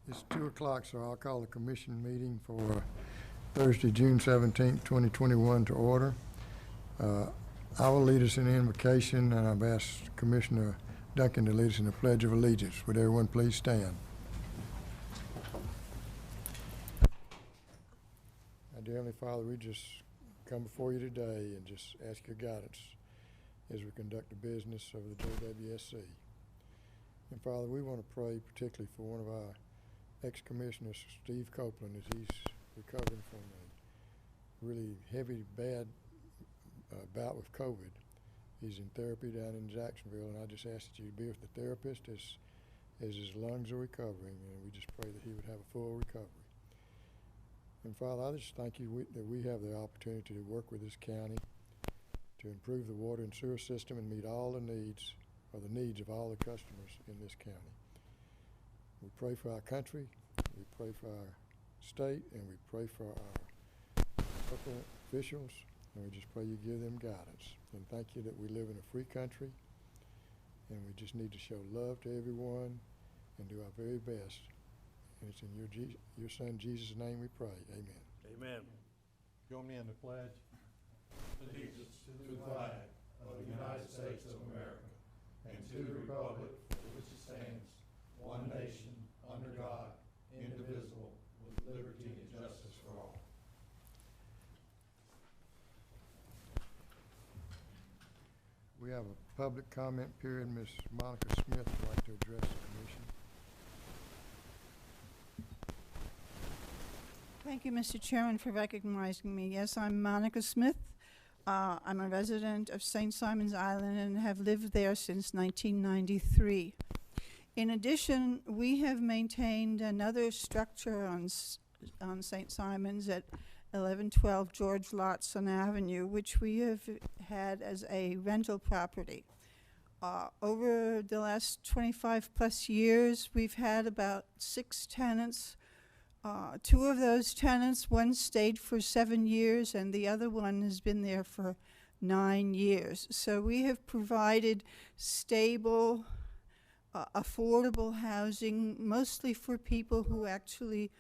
It's 2 o'clock, so I'll call the commission meeting for Thursday, June 17th, 2021 to order. I will lead us in the invocation, and I've asked Commissioner Duncan to lead us in the Pledge of Allegiance. Would everyone please stand? Dear Heavenly Father, we just come before you today and just ask your guidance as we conduct the business of the JWSC. And Father, we want to pray particularly for one of our ex-commissioners, Steve Copeland, as he's recovering from a really heavy, bad bout with COVID. He's in therapy down in Jacksonville, and I just ask that you be with the therapist as his lungs are recovering, and we just pray that he would have a full recovery. And Father, I just thank you that we have the opportunity to work with this county to improve the water and sewer system and meet all the needs of all the customers in this county. We pray for our country, we pray for our state, and we pray for our local officials, and we just pray you give them guidance. And thank you that we live in a free country, and we just need to show love to everyone and do our very best. And it's in your Son Jesus' name we pray. Amen. Amen. Join me in the pledge. Allegiance to the flag of the United States of America and to the republic for which it stands, one nation, under God, indivisible, with liberty and justice for all. We have a public comment period. Ms. Monica Smith would like to address the commission. Thank you, Mr. Chairman, for recognizing me. Yes, I'm Monica Smith. I'm a resident of St. Simons Island and have lived there since 1993. In addition, we have maintained another structure on St. Simons at 1112 George Lotson Avenue, which we have had as a rental property. Over the last 25 plus years, we've had about 6 tenants. 2 of those tenants, one stayed for 7 years and the other one has been there for 9 years. So we have provided stable, affordable housing, mostly for people who actually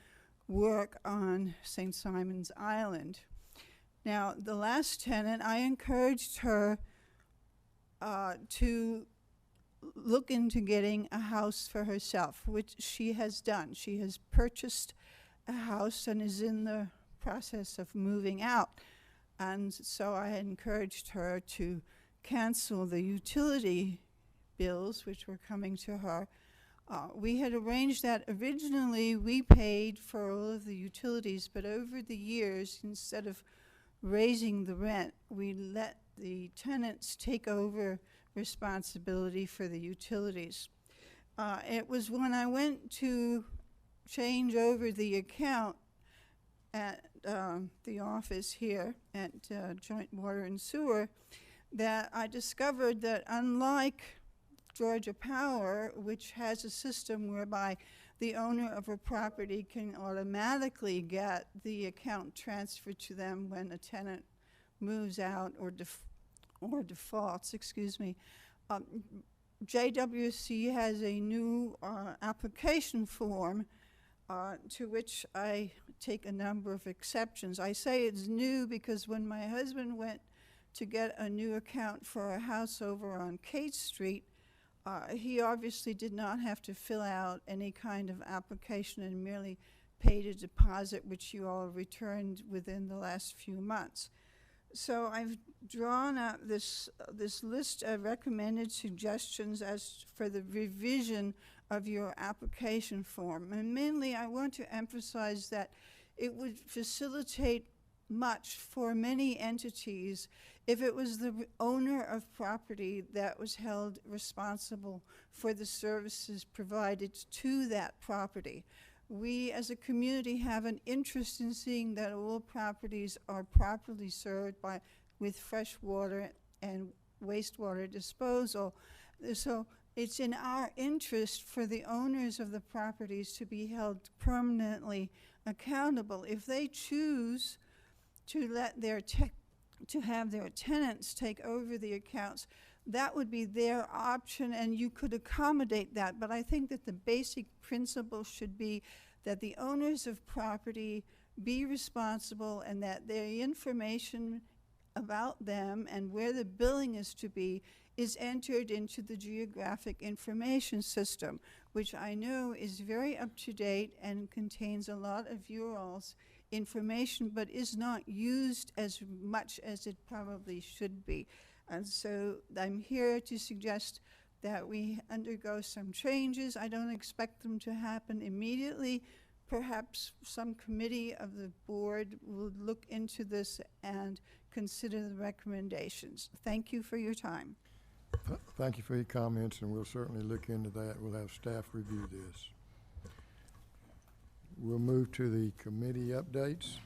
work on St. Simons Island. Now, the last tenant, I encouraged her to look into getting a house for herself, which she has done. She has purchased a house and is in the process of moving out. And so I encouraged her to cancel the utility bills which were coming to her. We had arranged that originally we paid for all of the utilities, but over the years, instead of raising the rent, we let the tenants take over responsibility for the utilities. It was when I went to change over the account at the office here at Joint Water and Sewer that I discovered that unlike Georgia Power, which has a system whereby the owner of a property can automatically get the account transferred to them when a tenant moves out or defaults, JWSC has a new application form to which I take a number of exceptions. I say it's new because when my husband went to get a new account for a house over on Kate Street, he obviously did not have to fill out any kind of application and merely paid a deposit, which you all returned within the last few months. So I've drawn up this list of recommended suggestions as for the revision of your application form. And mainly I want to emphasize that it would facilitate much for many entities if it was the owner of property that was held responsible for the services provided to that property. We as a community have an interest in seeing that all properties are properly served with fresh water and wastewater disposal. So it's in our interest for the owners of the properties to be held permanently accountable. If they choose to let to have their tenants take over the accounts, that would be their option, and you could accommodate that. But I think that the basic principle should be that the owners of property be responsible, and that the information about them and where the billing is to be is entered into the geographic information system, which I know is very up to date and contains a lot of your all's information, but is not used as much as it probably should be. And so I'm here to suggest that we undergo some changes. I don't expect them to happen immediately. Perhaps some committee of the board will look into this and consider the recommendations. Thank you for your time. Thank you for your comments, and we'll certainly look into that. We'll have staff review this. We'll move to the committee updates.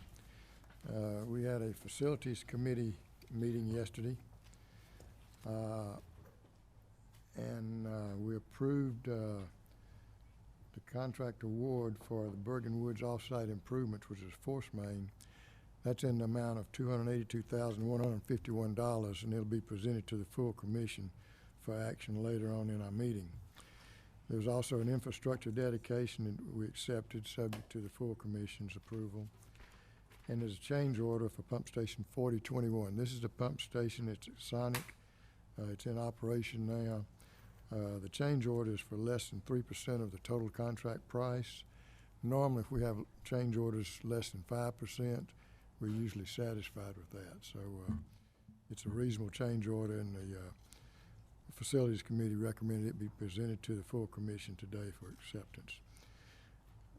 We had a facilities committee meeting yesterday, and we approved the contract award for the Bergen Woods Offsite Improvements, which is force main. That's in the amount of $282,151, and it'll be presented to the full commission for action later on in our meeting. There was also an infrastructure dedication that we accepted, subject to the full commission's approval. And there's a change order for pump station 4021. This is the pump station. It's at Sonic. It's in operation now. The change order is for less than 3% of the total contract price. Normally, if we have change orders less than 5%, we're usually satisfied with that. So it's a reasonable change order, and the Facilities Committee recommended it be presented to the full commission today for acceptance.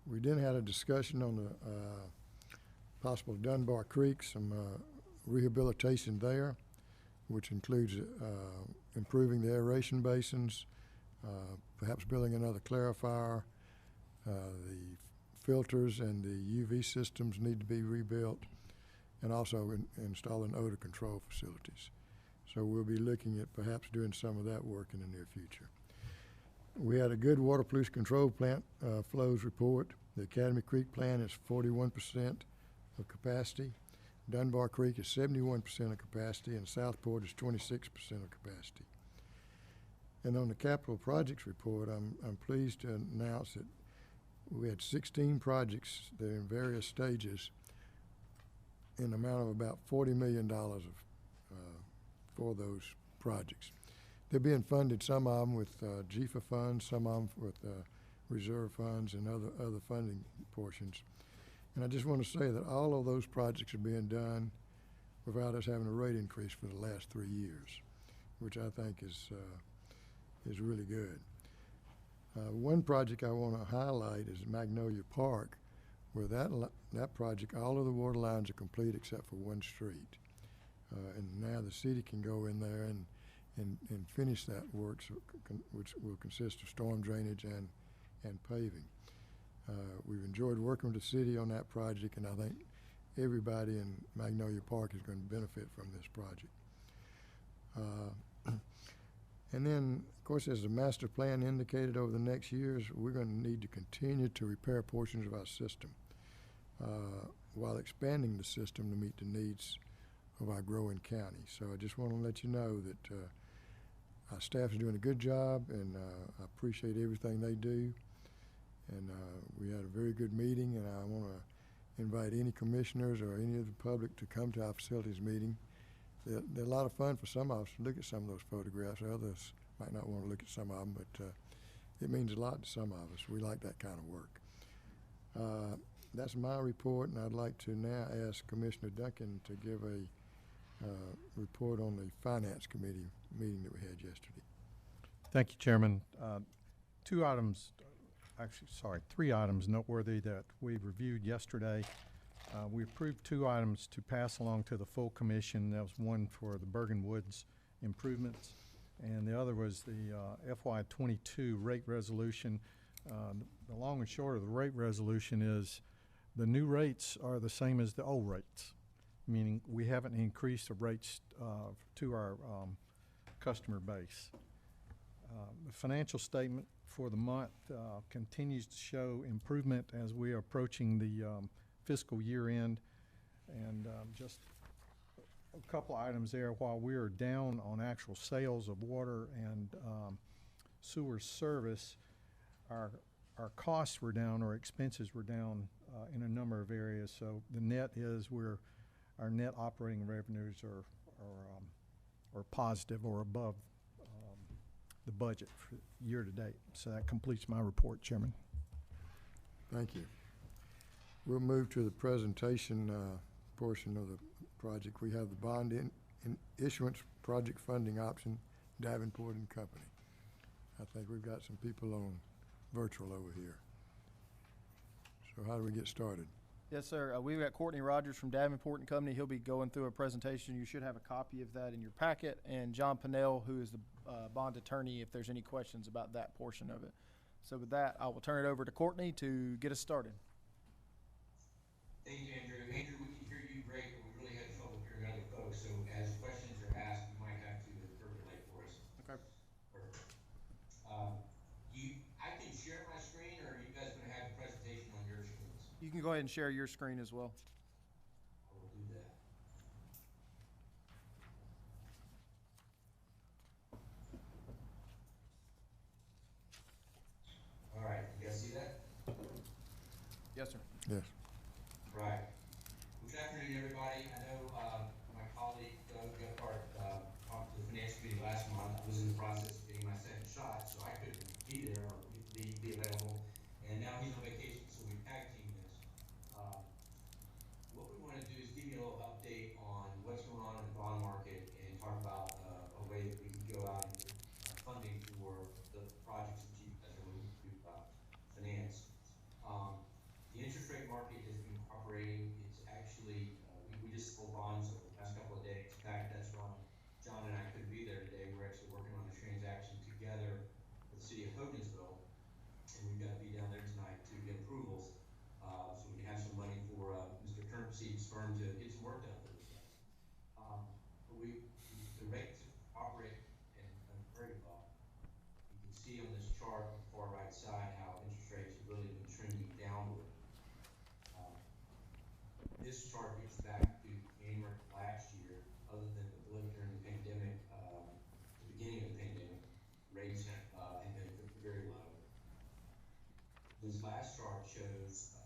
We then had a discussion on the possible Dunbar Creek, some rehabilitation there, which includes improving the aeration basins, perhaps building another clarifier. The filters and the UV systems need to be rebuilt, and also installing odor control facilities. So we'll be looking at perhaps doing some of that work in the near future. We had a good water pollution control plant flows report. The Academy Creek plant is 41% of capacity. Dunbar Creek is 71% of capacity, and Southport is 26% of capacity. And on the capital projects report, I'm pleased to announce that we had 16 projects that are in various stages in the amount of about $40 million for those projects. They're being funded, some of them with GFA funds, some of them with reserve funds and other funding portions. And I just want to say that all of those projects are being done without us having a rate increase for the last 3 years, which I think is really good. One project I want to highlight is Magnolia Park, where that project, all of the water lines are complete except for one street. And now the city can go in there and finish that work, which will consist of storm drainage and paving. We've enjoyed working with the city on that project, and I think everybody in Magnolia Park is going to benefit from this project. And then, of course, as the master plan indicated, over the next years, we're going to need to continue to repair portions of our system while expanding the system to meet the needs of our growing county. So I just want to let you know that our staff is doing a good job, and I appreciate everything they do. And we had a very good meeting, and I want to invite any commissioners or any of the public to come to our facilities meeting. They're a lot of fun for some of us to look at some of those photographs. Others might not want to look at some of them, but it means a lot to some of us. We like that kind of work. That's my report, and I'd like to now ask Commissioner Duncan to give a report on the Finance Committee meeting that we had yesterday. Thank you, Chairman. Three items noteworthy that we reviewed yesterday. We approved 2 items to pass along to the full commission. That was one for the Bergen Woods improvements, and the other was the FY22 rate resolution. The long and short of the rate resolution is the new rates are the same as the old rates, meaning we haven't increased the rates to our customer base. The financial statement for the month continues to show improvement as we are approaching the fiscal year end, and just a couple items there. While we are down on actual sales of water and sewer service, our costs were down, our expenses were down in a number of areas. So the net is our net operating revenues are positive or above the budget for year to date. So that completes my report, Chairman. Thank you. We'll move to the presentation portion of the project. We have the bond in issuance project funding option, Davenport and Company. I think we've got some people on virtual over here. So how do we get started? Yes, sir. We've got Courtney Rogers from Davenport and Company. He'll be going through a presentation. You should have a copy of that in your packet. And John Pinnell, who is the bond attorney, if there's any questions about that portion of it. So with that, I will turn it over to Courtney to get us started. Thank you, Andrew. Andrew, we can hear you great, but we really had trouble hearing other folks. So as questions are asked, you might have to interpolate for us. Okay. Perfect. I can share my screen, or are you guys going to have the presentation on your screens? You can go ahead and share your screen as well. I will do that. All right, you guys see that? Yes, sir. Yes. Right. Good afternoon, everybody. I know my colleague Doug Gephardt talked to the finance committee last month. I was in the process of getting my second shot, so I couldn't be there or be available. And now he's on vacation, so we tag team this. What we want to do is give you a little update on what's going on in the bond market and talk about a way that we can go out and get funding for the projects that you guys are looking to finance. The interest rate market has been cooperating. It's actually, we just sold bonds over the past couple of days. In fact, that's why John and I couldn't be there today. We're actually working on a transaction together with the city of Hogansville, and we've got to be down there tonight to get approvals, so we can have some money for Mr. Turnipseed's firm to get some work done for this guys. But the rates operate and very well. You can see on this chart on the far right side how interest rates have really been trending downward. This chart gets back to January of last year. Other than the blip during the pandemic, the beginning of the pandemic, rates have been very low. This last chart shows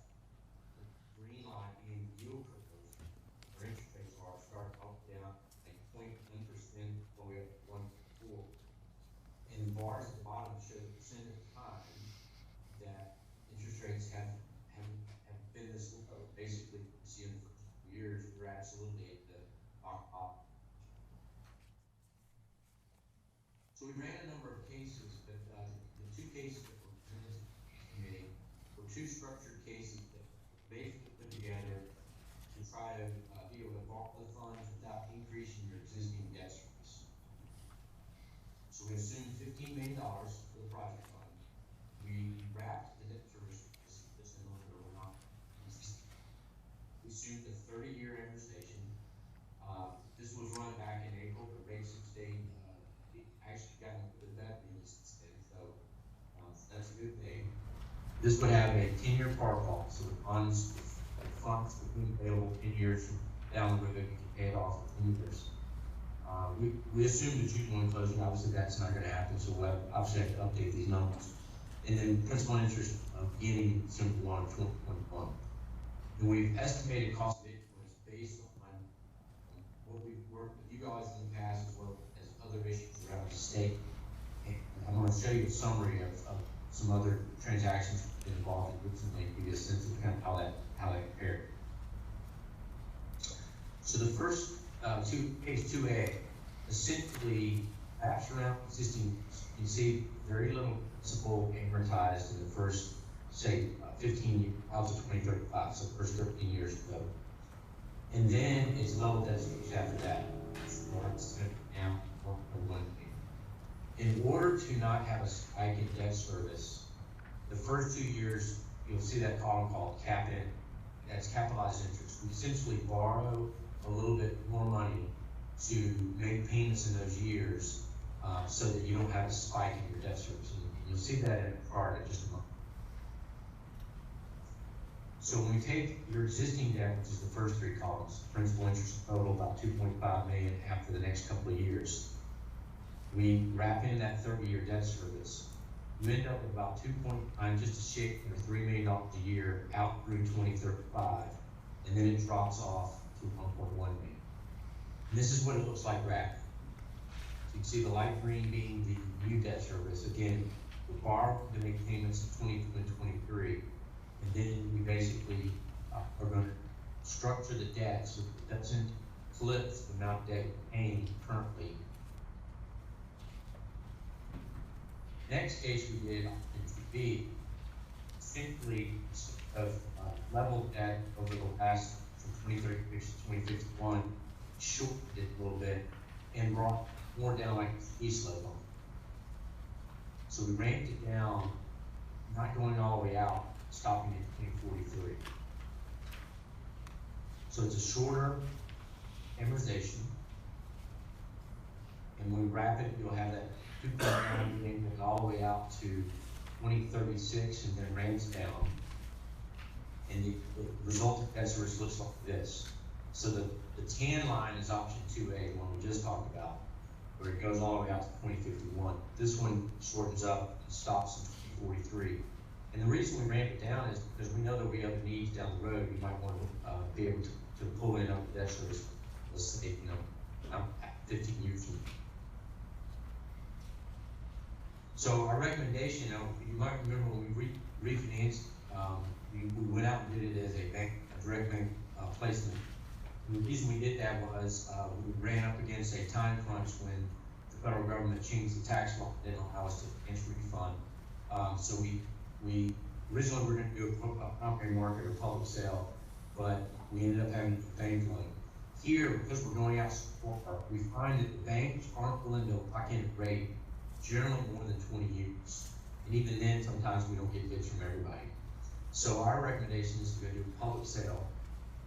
the green line being the yield curve, where interest rates are start up down like 0.1% all the way up to 1.4. And the bars at the bottom show the percent of the time that interest rates have been this low. Basically, you see in the first few years, we're absolutely at the top. So we ran a number of cases, but the two cases that were presented to the committee were two structured cases that were basically put together to try to be able to borrow the funds without increasing your existing debt service. So we assumed $15 million for the project fund. We wrapped the debt service, this in order or not. We assumed a 30-year amortization. This was run back in April, but rates have stayed, actually gotten a bit better than this instead, so that's a good thing. This would have a 10-year par call, so the funds would be available 10 years from down the road, you can pay it off in 10 years. We assumed that you can closing, obviously that's not going to happen, so we'll obviously have to update these numbers. And then principal and interest beginning December 1 of 2021. And we've estimated cost of influence based on what we've worked with you guys in the past as well as other issues around the state. And I'm going to show you a summary of some other transactions involved recently, give you a sense of kind of how that compared. So the first page 2A, essentially wraps around existing. You can see very little principal amortized in the first, say, 15 years, out to 2035, so the first 13 years ago. And then it's level debt service after that. Now, in order to not have a spike in debt service, the first 2 years, you'll see that column called CAPIN. That's capitalized interest. We essentially borrow a little bit more money to make payments in those years so that you don't have a spike in your debt service. And you'll see that in a chart in just a moment. So when we take your existing debt, which is the first three columns, principal, interest, total about 2.5 million after the next couple of years, we wrap in that 30-year debt service, you end up with about just a shade of $3 million a year out through 2035, and then it drops off to 1.1 million. And this is what it looks like graphically. So you can see the light green being the new debt service. Again, we borrow to make payments in 22 and 23, and then we basically are going to structure the debt so it doesn't eclipse the amount of debt we're paying currently. Next case we did in 2B, simply of level debt over the last from 2036 to 2051, shortened it a little bit and brought more down like a ski slope on it. So we ramped it down, not going all the way out, stopping at 2043. So it's a shorter amortization, and when we wrap it, you'll have that 2.9 million all the way out to 2036, and then ramps down. And the resultant debt service looks like this. So the tan line is option 2A, the one we just talked about, where it goes all the way out to 2051. This one shortens up and stops in 2043. And the reason we ramp it down is because we know there'll be other needs down the road. You might want to be able to pull in up the debt service, let's say, 15 years from now. So our recommendation, you might remember when we refinanced, we went out and did it as a direct bank placement. And the reason we did that was we ran up against a time crunch when the federal government changed the tax law that didn't allow us to enter refund. So we originally were going to do a primary market or public sale, but we ended up having a bank loan. Here, because we're going out so far, we find that the banks aren't willing to lock in a rate generally more than 20 years. And even then, sometimes we don't get bids from everybody. So our recommendation is to go do a public sale.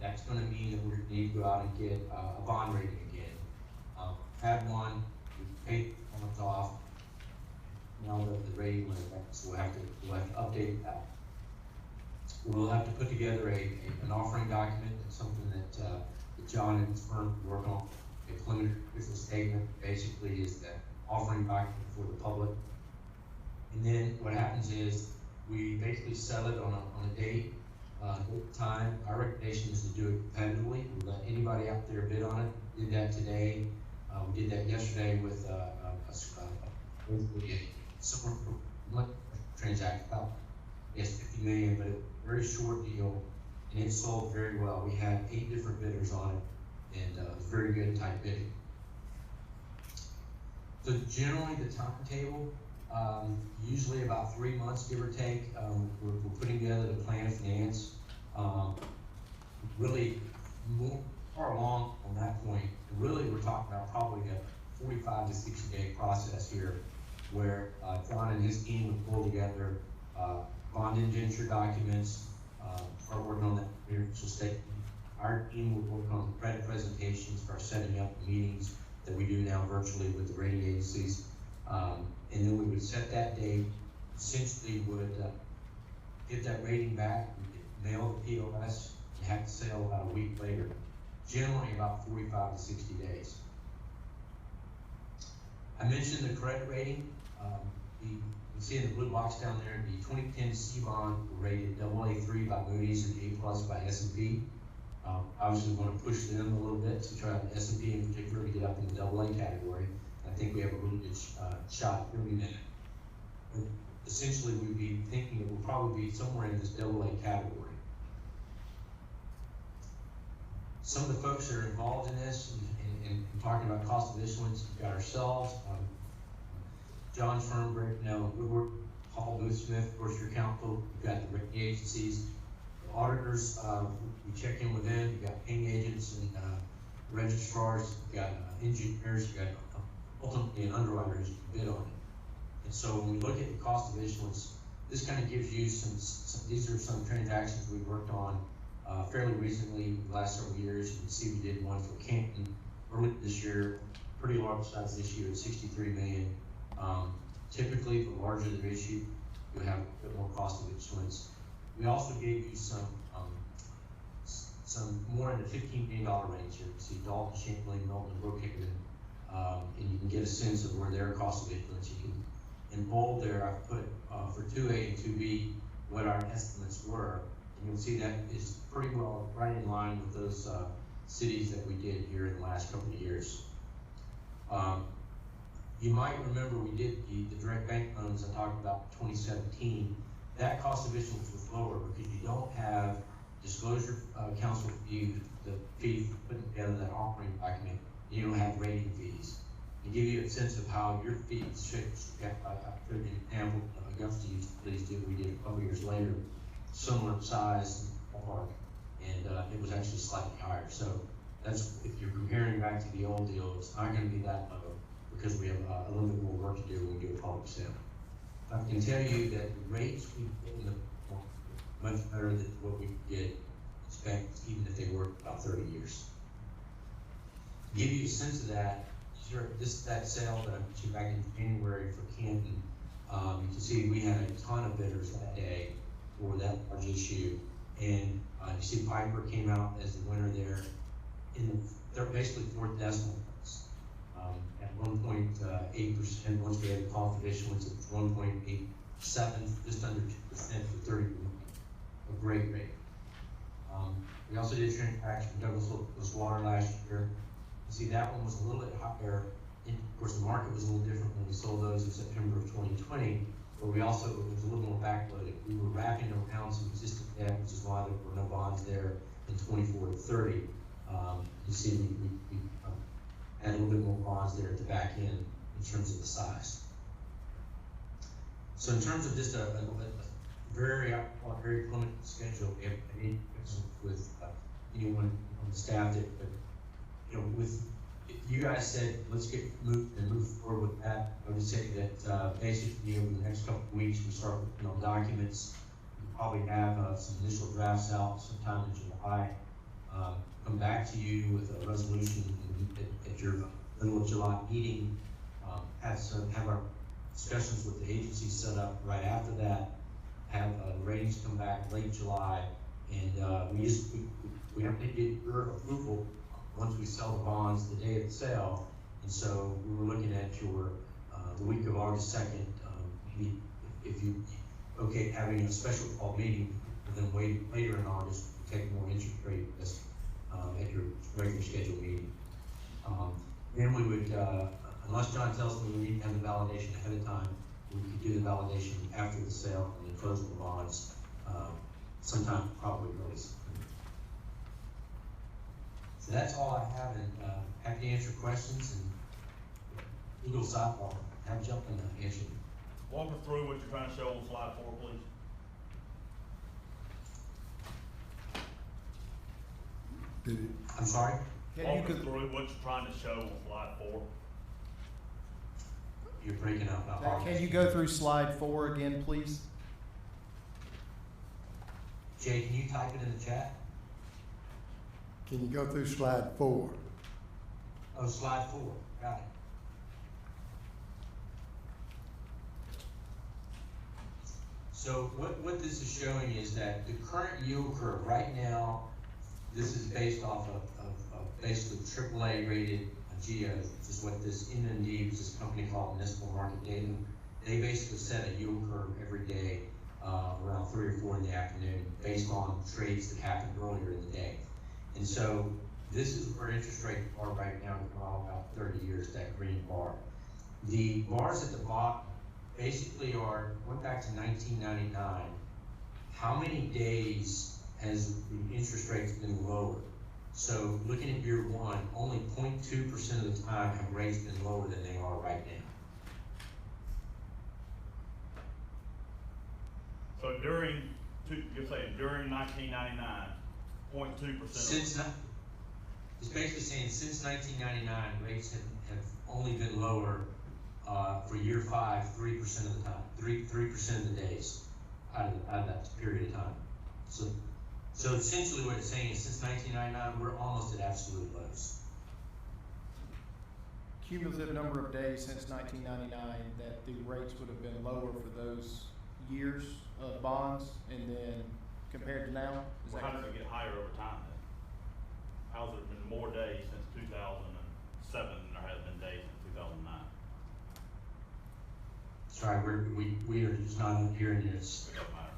That's going to mean that we're going to need to go out and get a bond rating again. Had one, we paid bonds off. Now the rating went back, so we'll have to update that. We'll have to put together an offering document. That's something that John and his firm work on. A preliminary official statement basically is that offering document for the public. And then what happens is we basically sell it on a date, time. Our recommendation is to do it competitively. We let anybody out there bid on it. Did that today. We did that yesterday with a similar transaction. About, yes, 50 million, but a very short deal, and it sold very well. We had 8 different bidders on it, and it was very good type bidding. So generally the timetable, usually about 3 months, give or take. We're putting together the plan of finance. Really more far along on that point. And really, we're talking about probably a 45 to 60 day process here, where John and his team would pull together bond indenture documents, start working on that financial statement. Our team would work on the credit presentations for setting up meetings that we do now virtually with the rating agencies. And then we would set that date, essentially would get that rating back, we could mail the POS, and have the sale about a week later, generally about 45 to 60 days. I mentioned the credit rating. You can see in the blue box down there, the 2010 C bond rated AA3 by Moody's and A+ by S&P. Obviously, we want to push them a little bit to try S&P in particular to get up in the AA category. I think we have a really good shot at doing that. But essentially, we'd be thinking it will probably be somewhere in this AA category. Some of the folks that are involved in this and talking about cost of issuance, we've got ourselves, John's firm, Woodward, Hall, Booth Smith, of course, your counsel. We've got the rating agencies, the auditors. We check in with them. You've got paying agents and registrars. You've got engineers. You've got ultimately an underwriter who's bid on it. And so when we look at the cost of issuance, this kind of gives you some these are some transactions we've worked on fairly recently, the last several years. You can see we did one for Canton early this year, pretty large size issue at 63 million. Typically, the larger the issue, you'll have a bit more cost of issuance. We also gave you some some more in the $15 million range. You can see Dalton, Champlain, Milton, Brookhaven, and you can get a sense of where their cost of issuance. You can, in bold there, I've put for 2A and 2B what our estimates were, and you'll see that is pretty well right in line with those cities that we did here in the last couple of years. You might remember we did the direct bank loans I talked about in 2017. That cost of issuance was lower because you don't have disclosure council fee, the fee for putting together that offering document. You don't have rating fees. To give you a sense of how your fees should, I put an example Augusta please do. We did a couple years later, similar size and it was actually slightly higher. So that's, if you're comparing back to the old deal, it's not going to be that low because we have a little bit more work to do when we do a public sale. I can tell you that the rates we get in the much better than what we get expect, even if they work about 30 years. To give you a sense of that, that sale that I mentioned back in January for Canton, you can see we had a ton of bidders that day for that large issue, and you see Piper came out as the winner there. They're basically 4th decimal points. At 1.8%, once we had the cost of issuance, it was 1.87, just under 2% for 30 million. A great rate. We also did a transaction in Douglas Water last year. You see that one was a little bit higher. Of course, the market was a little different when we sold those in September of 2020, but we also, it was a little more backloaded. We were wrapping around some existing debt, which is why there were no bonds there in 24 to 30. You see, we had a little bit more bonds there at the back end in terms of the size. So in terms of just a very preliminary schedule, we have any questions with anyone on the staff that, but with you guys said let's get move forward with that. I would say that basically over the next couple of weeks we start working on documents. We'll probably have some initial drafts out sometime in July. Come back to you with a resolution at your middle of July meeting. Have our discussions with the agency set up right after that. Have ratings come back late July, and we have to get your approval once we sell the bonds the day of the sale. And so we were looking at your the week of August 2nd. Maybe if you okay having a special call meeting, and then wait later in August to take more interest rate risk at your regular scheduled meeting. Then we would, unless John tells me we need to have the validation ahead of time, we could do the validation after the sale and then close the bonds sometime probably early September. So that's all I have, and happy to answer questions, and legal softball, have jump in and answer them. Walk us through what you're trying to show on slide 4, please. I'm sorry? Walk us through what you're trying to show on slide 4. You're breaking up. Can you go through slide 4 again, please? Jay, can you type it in the chat? Can you go through slide 4? Oh, slide 4, got it. So what this is showing is that the current yield curve right now, this is based off of basically AAA rated geos, which is what this NND, which is a company called Municipal Market Data. They basically set a yield curve every day around 3 or 4 in the afternoon based on trades that happened earlier in the day. And so this is where interest rates are right now for about 30 years, that green bar. The bars at the bottom basically are, went back to 1999. How many days has the interest rates been lower? So looking at year 1, only 0.2% of the time have rates been lower than they are right now. So you're saying during 1999, 0.2%. It's basically saying since 1999, rates have only been lower for year 5, 3% of the time, 3% of the days out of that period of time. So essentially what it's saying is since 1999, we're almost at absolute lows. Cumulative number of days since 1999 that the rates would have been lower for those years of bonds, and then compared to now? How does it get higher over time then? how's there been more days since 2007 than there has been days since 2009? Sorry, we are just not hearing this. It doesn't matter.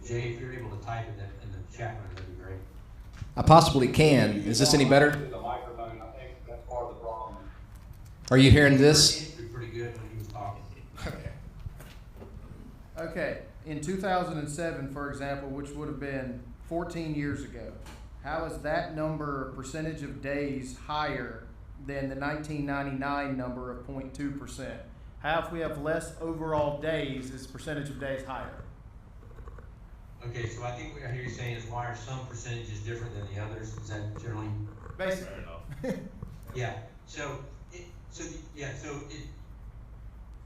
Jay, if you're able to type in the chat room, that'd be great. I possibly can. Is this any better? The microphone, I think that's part of the problem. Are you hearing this? It was pretty good when he was talking. Okay, in 2007, for example, which would have been 14 years ago, how is that number, percentage of days, higher than the 1999 number of 0.2%? How, if we have less overall days, is percentage of days higher? Okay, so I think what I hear you saying is why are some percentages different than the others? Is that generally? Basically. Fair enough. Yeah.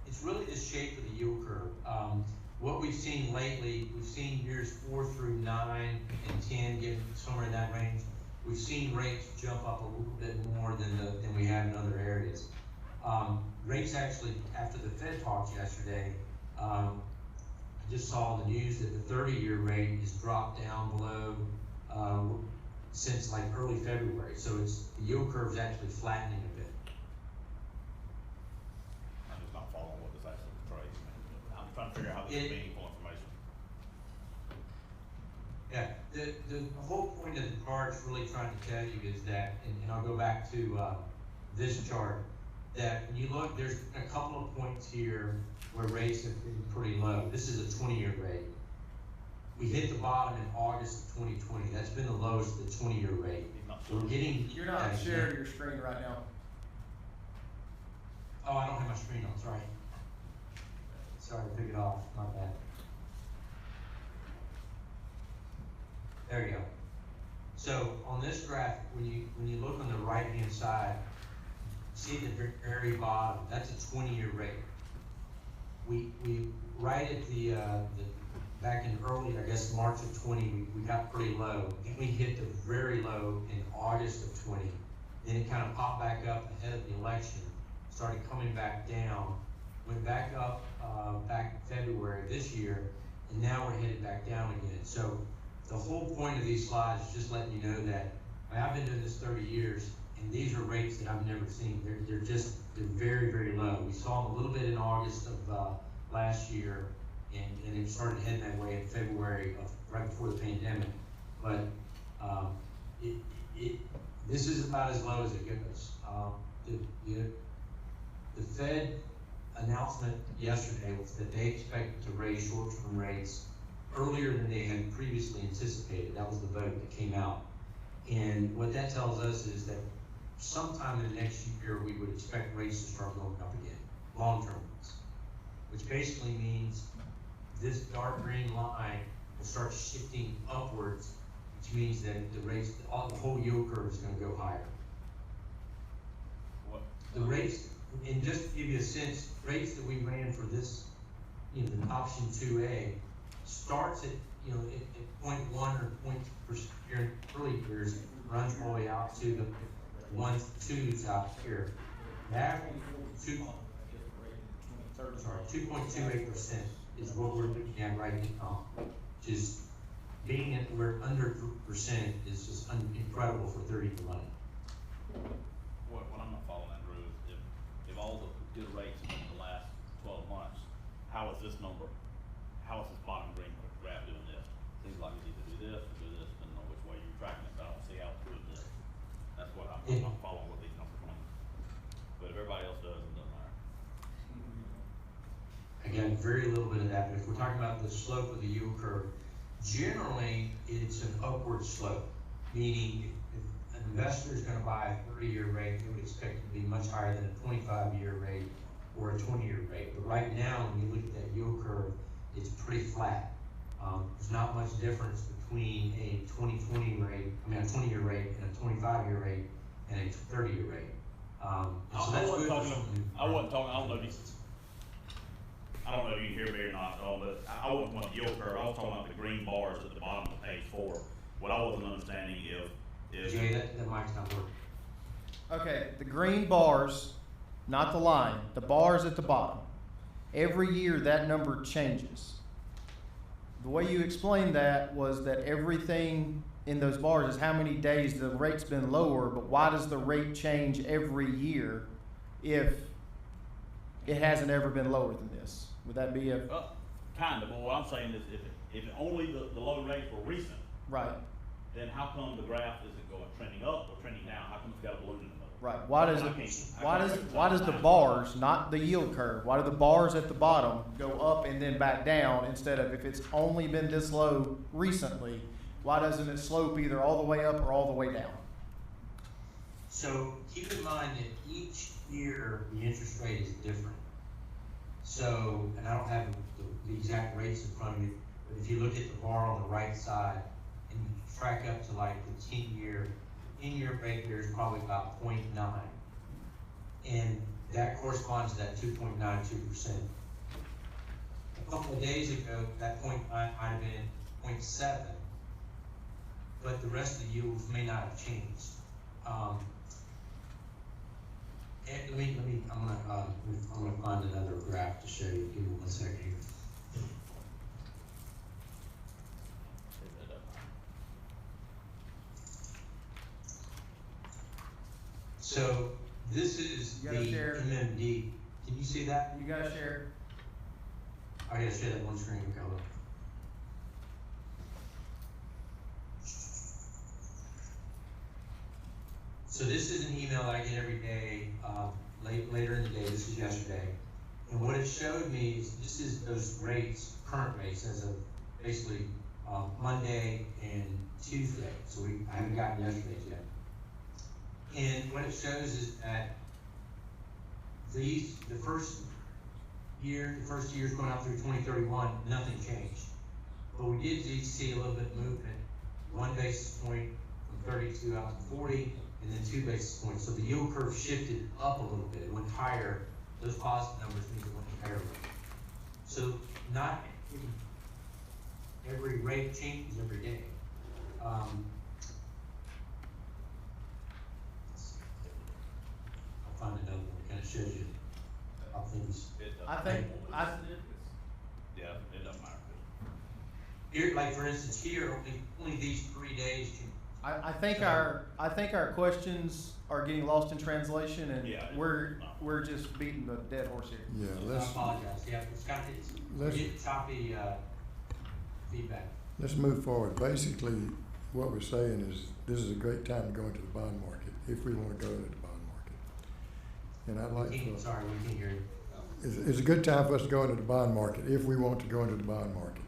It's really the shape of the yield curve. What we've seen lately, we've seen years 4 through 9 and 10 get somewhere in that range. We've seen rates jump up a little bit more than we have in other areas. Rates actually, after the Fed talked yesterday, I just saw in the news that the 30-year rate has dropped down below since like early February. So the yield curve is actually flattening a bit. I'm just not following what this actually portrays. I'm trying to figure out how this is meaningful information. Yeah, the whole point of the chart's really trying to tell you is that, and I'll go back to this chart, that when you look, there's a couple of points here where rates have been pretty low. This is a 20-year rate. We hit the bottom in August of 2020. That's been the lowest, the 20-year rate. We're getting. You're not sharing your screen right now. Oh, I don't have my screen on, sorry. Sorry to pick it off, my bad. There you go. So on this graph, when you look on the right-hand side, see the very bottom, that's a 20-year rate. We right at the back in early, I guess March of 20, we got pretty low. Then we hit the very low in August of 20. Then it kind of popped back up ahead of the election, started coming back down, went back up back in February of this year, and now we're headed back down again. So the whole point of these slides is just letting you know that I've been doing this 30 years, and these are rates that I've never seen. They're very, very low. We saw them a little bit in August of last year, and it started heading that way in February of right before the pandemic. But this is about as low as it goes. The Fed announcement yesterday was that they expected to raise short-term rates earlier than they had previously anticipated. That was the vote that came out. And what that tells us is that sometime in the next year, we would expect rates to start going up again, long-term rates, which basically means this dark green line will start shifting upwards, which means that the rates, the whole yield curve is going to go higher. What? The rates, and just to give you a sense, rates that we ran for this, the option 2A starts at, at 0.1 or 0.2% here in early years, runs all the way out to the 1s, 2s out here. That 2.28% is what we're looking at right now. Just being at we're under percent is just incredible for 30-year money. What I'm not following, Andrew, is if all the good rates in the last 12 months, how is this number, how is this bottom green graph doing this? Seems like we need to do this, depending on which way you're tracking it, but I don't see how it's doing this. That's what I'm not following what these numbers mean. But if everybody else does, it doesn't matter. Again, very little bit of that, but if we're talking about the slope of the yield curve, generally it's an upward slope, meaning if an investor is going to buy a 30-year rate, they would expect it to be much higher than a 25-year rate or a 20-year rate. But right now, when you look at that yield curve, it's pretty flat. There's not much difference between a 20-year rate and a 25-year rate and a 30-year rate. So that's good. I wasn't talking, I don't know if you can hear me or not, but I wasn't talking about the yield curve. I was talking about the green bars at the bottom of page 4. What I wasn't understanding is Jay, that mic's not working. Okay, the green bars, not the line, the bars at the bottom. Every year that number changes. The way you explained that was that everything in those bars is how many days the rate's been lower, but why does the rate change every year if it hasn't ever been lower than this? Would that be a, Kind of, but what I'm saying is if only the low rates were recent, right, then how come the graph isn't going trending up or trending down? How come it's got a balloon in the middle? right? Why does I it, can't- why does the bars, not the yield curve, why do the bars at the bottom go up and then back down instead of, if it's only been this low recently, why doesn't it slope either all the way up or all the way down? So keep in mind that each year the interest rate is different. So, and I don't have the exact rates in front of me, but if you look at the bar on the right side and you track up to like the 10-year, in-year rate there is probably about 0.9. And that corresponds to that 2.92%. A couple of days ago, that point might have been 0.7, but the rest of the yields may not have changed. I'm gonna find another graph to show you. Give me 1 second here. So this is You the gotta share. MMD. Can you see that? You gotta share. I gotta share that one screen. Okay, hold on. So this is an email that I get every day, later in the day. This is yesterday. And what it showed me is this is those rates, current rates, as of basically Monday and Tuesday. So I haven't gotten yesterday's yet. And what it shows is that the first year's going out through 2031, nothing changed. But we did see a little bit of movement, 1 basis point from 32 out to 40, and then 2 basis points. So the yield curve shifted up a little bit. It went higher. Those positive numbers mean it went higher. So not every rate changes every day. I'll find another one that kind of shows you how things. Yeah, it doesn't matter. Here, like for instance, here only these 3 days can. I think our questions are getting lost in translation, and Yeah. we're just beating the dead horse here. Yeah, I let's, apologize. Yeah, let's- we get choppy feedback. let's move forward. Basically, what we're saying is, this is a great time to go into the bond market, if we want to go into the bond market. And I'd like to. Sorry, we can't hear you. It's a good time for us to go into the bond market, if we want to go into the bond market.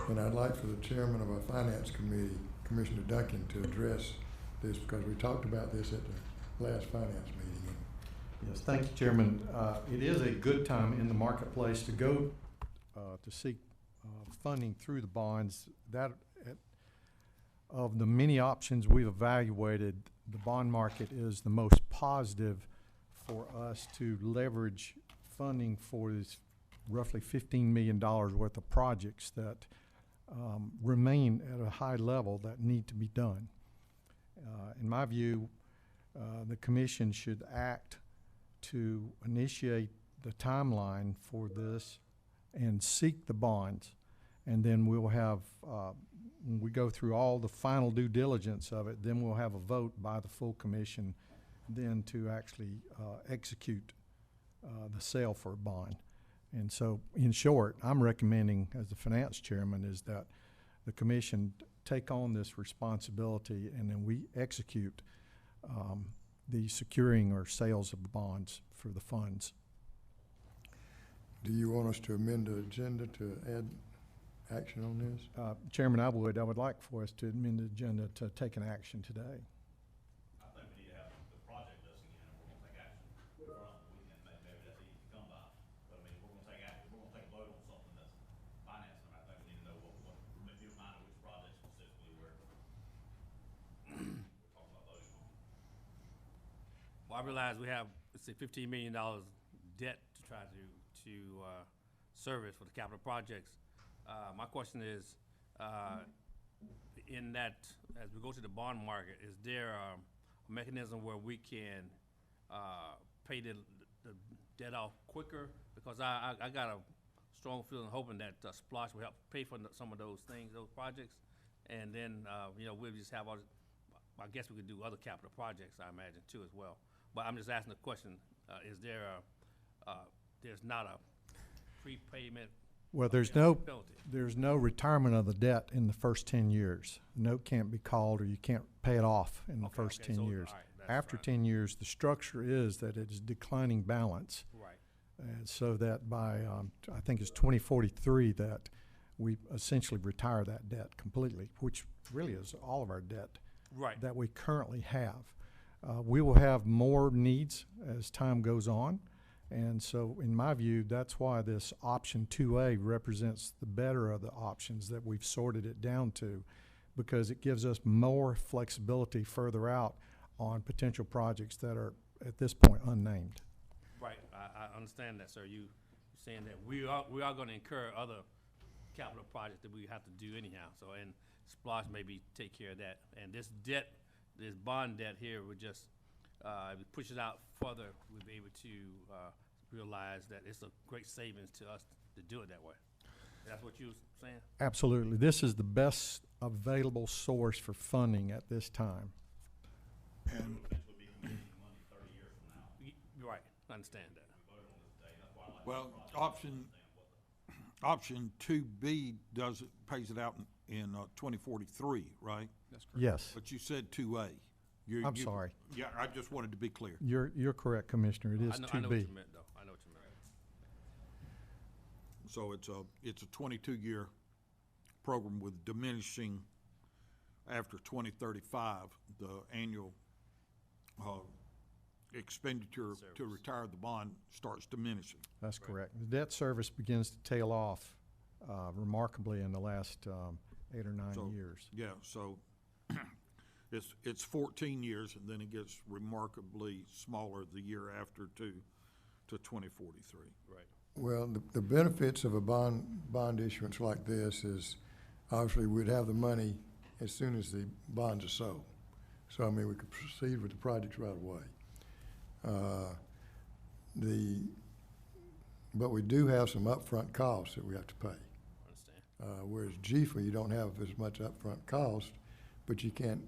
And I'd like for the chairman of our finance committee, Commissioner Duncan, to address this, because we talked about this at the last finance meeting. Yes, thank you, Chairman. It is a good time in the marketplace to go to seek funding through the bonds. Of the many options we've evaluated, the bond market is the most positive for us to leverage funding for this roughly $15 million worth of projects that remain at a high level that need to be done. In my view, the commission should act to initiate the timeline for this and seek the bonds. And then we'll have, when we go through all the final due diligence of it, then we'll have a vote by the full commission then to actually execute the sale for a bond. And so, in short, I'm recommending, as the finance chairman, is that the commission take on this responsibility and then we execute the securing or sales of the bonds for the funds. Do you want us to amend the agenda to add action on this? Chairman, I would like for us to amend the agenda to take an action today. I think we need to have the project list again, and we're gonna take action. We can, maybe that's easy to come by, but I mean, we're gonna take action, we're gonna take a vote on something that's financing. I think we need to know what maybe remind which project specifically we're talking about voting on. Well, I realize we have, let's say, $15 million debt to try to service for the capital projects. My question is, in that, as we go to the bond market, is there a mechanism where we can pay the debt off quicker? Because I got a strong feeling, hoping that Splosh will help pay for some of those things, those projects. And then, you know, we'll just have I guess we could do other capital projects, I imagine, too, as well. But I'm just asking the question, is there there's not a prepayment? Well, there's no retirement of the debt in the first 10 years. The note can't be called, or you can't pay it off in the first 10 years. All right, that's After fine. 10 years, the structure is that it is declining balance. Right. And so that by, I think it's 2043, that we essentially retire that debt completely, which really is all of our debt Right. that we currently have. We will have more needs as time goes on. And so in my view, that's why this option 2A represents the better of the options that we've sorted it down to, because it gives us more flexibility further out on potential projects that are at this point unnamed. Right, I understand that, sir. You're saying that we are gonna incur other capital projects that we have to do anyhow, so, and Splosh maybe take care of that. And this debt, this bond debt here would just, if we push it out further, we'll be able to, realize that it's a great savings to us to do it that way. That's what you were saying? Absolutely. This is the best available source for funding at this time. And Potentially be needing money 30 years from now. You're right, I understand that. Voted on this day, that's why I like. well, the process. option 2B pays it out in 2043, right? That's correct. Yes, But you said 2A. I'm sorry. Yeah, I just wanted to be clear. You're correct, Commissioner. It is I know 2B. what you meant, though. I know what you meant. So it's a 22-year program with diminishing after 2035, the annual expenditure to retire the bond starts diminishing. That's correct. The debt service begins to tail off remarkably in the last 8 or 9 So, years. Yeah, so it's 14 years, and then it gets remarkably smaller the year after to 2043. Right. Well, the benefits of a bond issuance like this is, obviously, we'd have the money as soon as the bonds are sold. So, I mean, we could proceed with the projects right away. But we do have some upfront costs that we have to pay. Understand. Whereas GFA, you don't have as much upfront cost, but it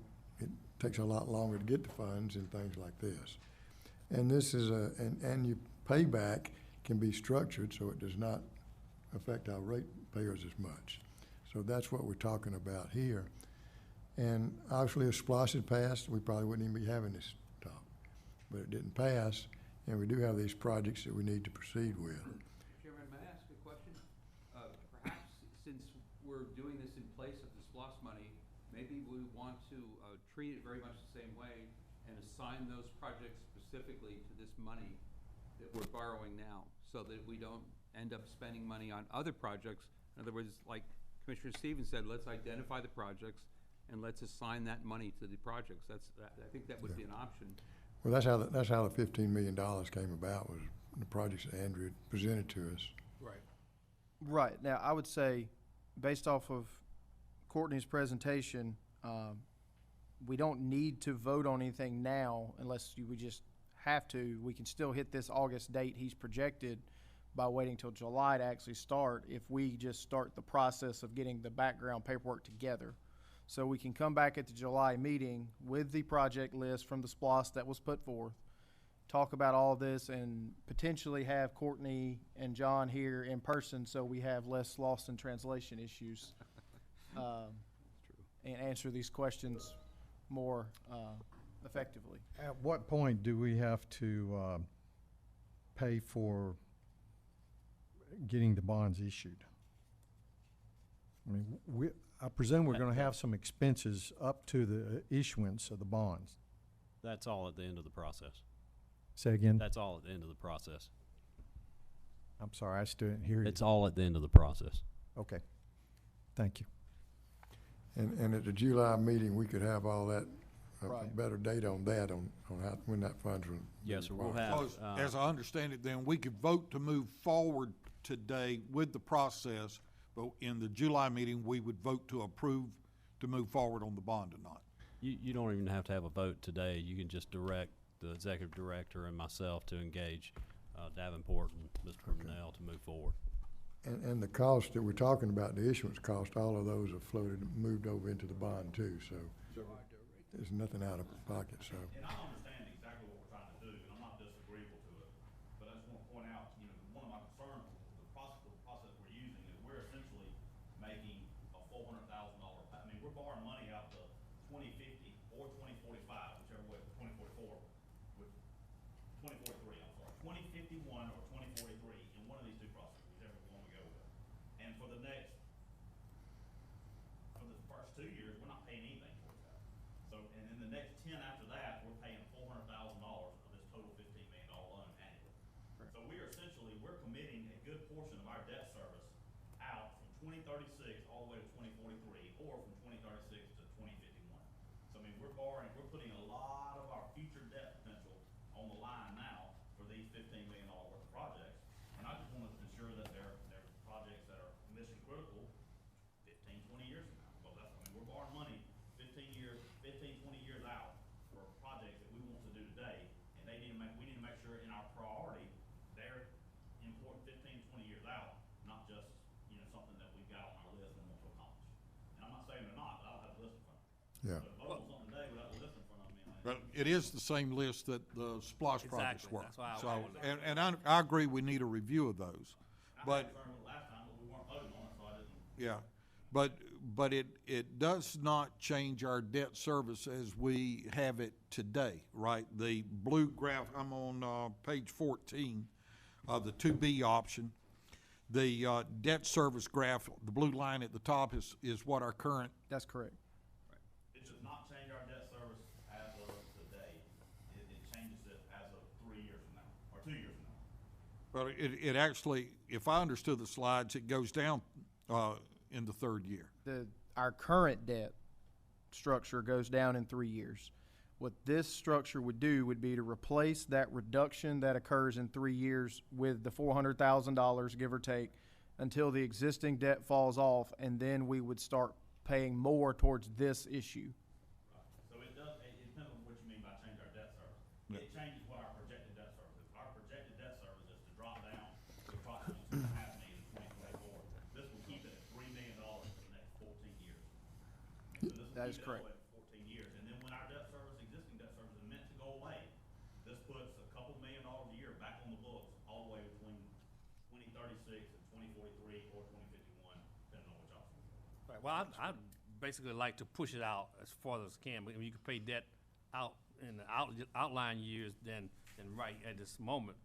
takes a lot longer to get the funds and things like this. And this is and your payback can be structured so it does not affect our ratepayers as much. So that's what we're talking about here. And obviously if SPLOST had passed, we probably wouldn't even be having this talk. But it didn't pass, and we do have these projects that we need to proceed with. Chairman, may I ask a question? Perhaps since we're doing this in place of the SPLOST money, maybe we want to treat it very much the same way and assign those projects specifically to this money that we're borrowing now, so that we don't end up spending money on other projects. In other words, like Commissioner Stevens said, let's identify the projects and let's assign that money to the projects. I think that would be an option. Well, that's how the $15 million came about, was the projects that Andrew had presented to us. Right. Right. Now, I would say, based off of Courtney's presentation, we don't need to vote on anything now unless we just have to. We can still hit this August date he's projected by waiting till July to actually start, if we just start the process of getting the background paperwork together. So we can come back at the July meeting with the project list from the SPLOST that was put forth, talk about all this, and potentially have Courtney and John here in person so we have less lost in translation issues. And answer these questions more effectively. At what point do we have to pay for getting the bonds issued? I mean, I presume we're going to have some expenses up to the issuance of the bonds. That's all at the end of the process. Say again? That's all at the end of the process. I'm sorry, I still didn't hear you. It's all at the end of the process. Okay. Thank you. And at the July meeting, we could have all that, a Right. better date on that, on how, when that funds will be Yes, sir, we'll required. have, As I understand it, then we could vote to move forward today with the process, but in the July meeting, we would vote to approve to move forward on the bond or not. you don't even have to have a vote today. You can just direct the executive director and myself to engage Davenport and Mr. Brunel to move forward. And the cost that we're talking about, the issuance cost, all of those are floated, moved over into the bond too, so there's nothing out of pocket, so. And I understand exactly what we're trying to do, and I'm not disagreeable to it, but I just want to point out, one of my concerns with the process we're using is we're essentially making a $400,000, we're borrowing money out to 2050 or 2045, whichever way, 2044, with 2043, I'm sorry, 2051 or 2043 in one of these two processes, whichever one we go with. And for the first 2 years, we're not paying anything towards that. So, and in the next 10 after that, we're paying $400,000 of this total $15 million loan annually. So we're committing a good portion of our debt service out from 2036 all the way to 2043, or from 2036 to 2051. So we're putting a lot of our future debt potential on the line now for these $15 million worth of projects. And I just want to ensure that they're projects that are mission critical 15, 20 years from now. Because we're borrowing money 15, 20 years out for projects that we want to do today, and we need to make sure in our priority they're important 15, 20 years out, not just something that we've got on our list and want to accomplish. And I'm not saying they're not, but I don't have the list in front of me. Yeah. But vote on something today without the list in front of me. But it is the same list that the SPOS projects Exactly, were. that's why I So, was- and I agree we need a review of those. I But, had concern with it last time, but we weren't voting on it, so I didn't. yeah, but it does not change our debt service as we have it today, right? The blue graph, I'm on page 14 of the 2B option. The debt service graph, the blue line at the top is what our current, That's correct. It does not change our debt service as of today. It changes it as of 3 years from now, or 2 years from now. but it actually, if I understood the slides, it goes down in the third year. Our current debt structure goes down in 3 years. What this structure would do would be to replace that reduction that occurs in 3 years with the $400,000, give or take, until the existing debt falls off, and then we would start paying more towards this issue. So it depends on what you mean by change our debt service. Yeah. It changes what our projected debt service is. Our projected debt service is to drop down to approximately $2.5 million in 2024. This will keep it at $3 million for the next 14 years. So this will That is keep it correct. that way for 14 years. And then when our debt service, existing debt service is meant to go away, this puts a couple $1 million a year back on the books all the way between 2036 and 2043 or 2051, depending on which option. Right, well, I'd basically like to push it out as far as can, but if you can pay debt out in the outlying years, then right at this moment,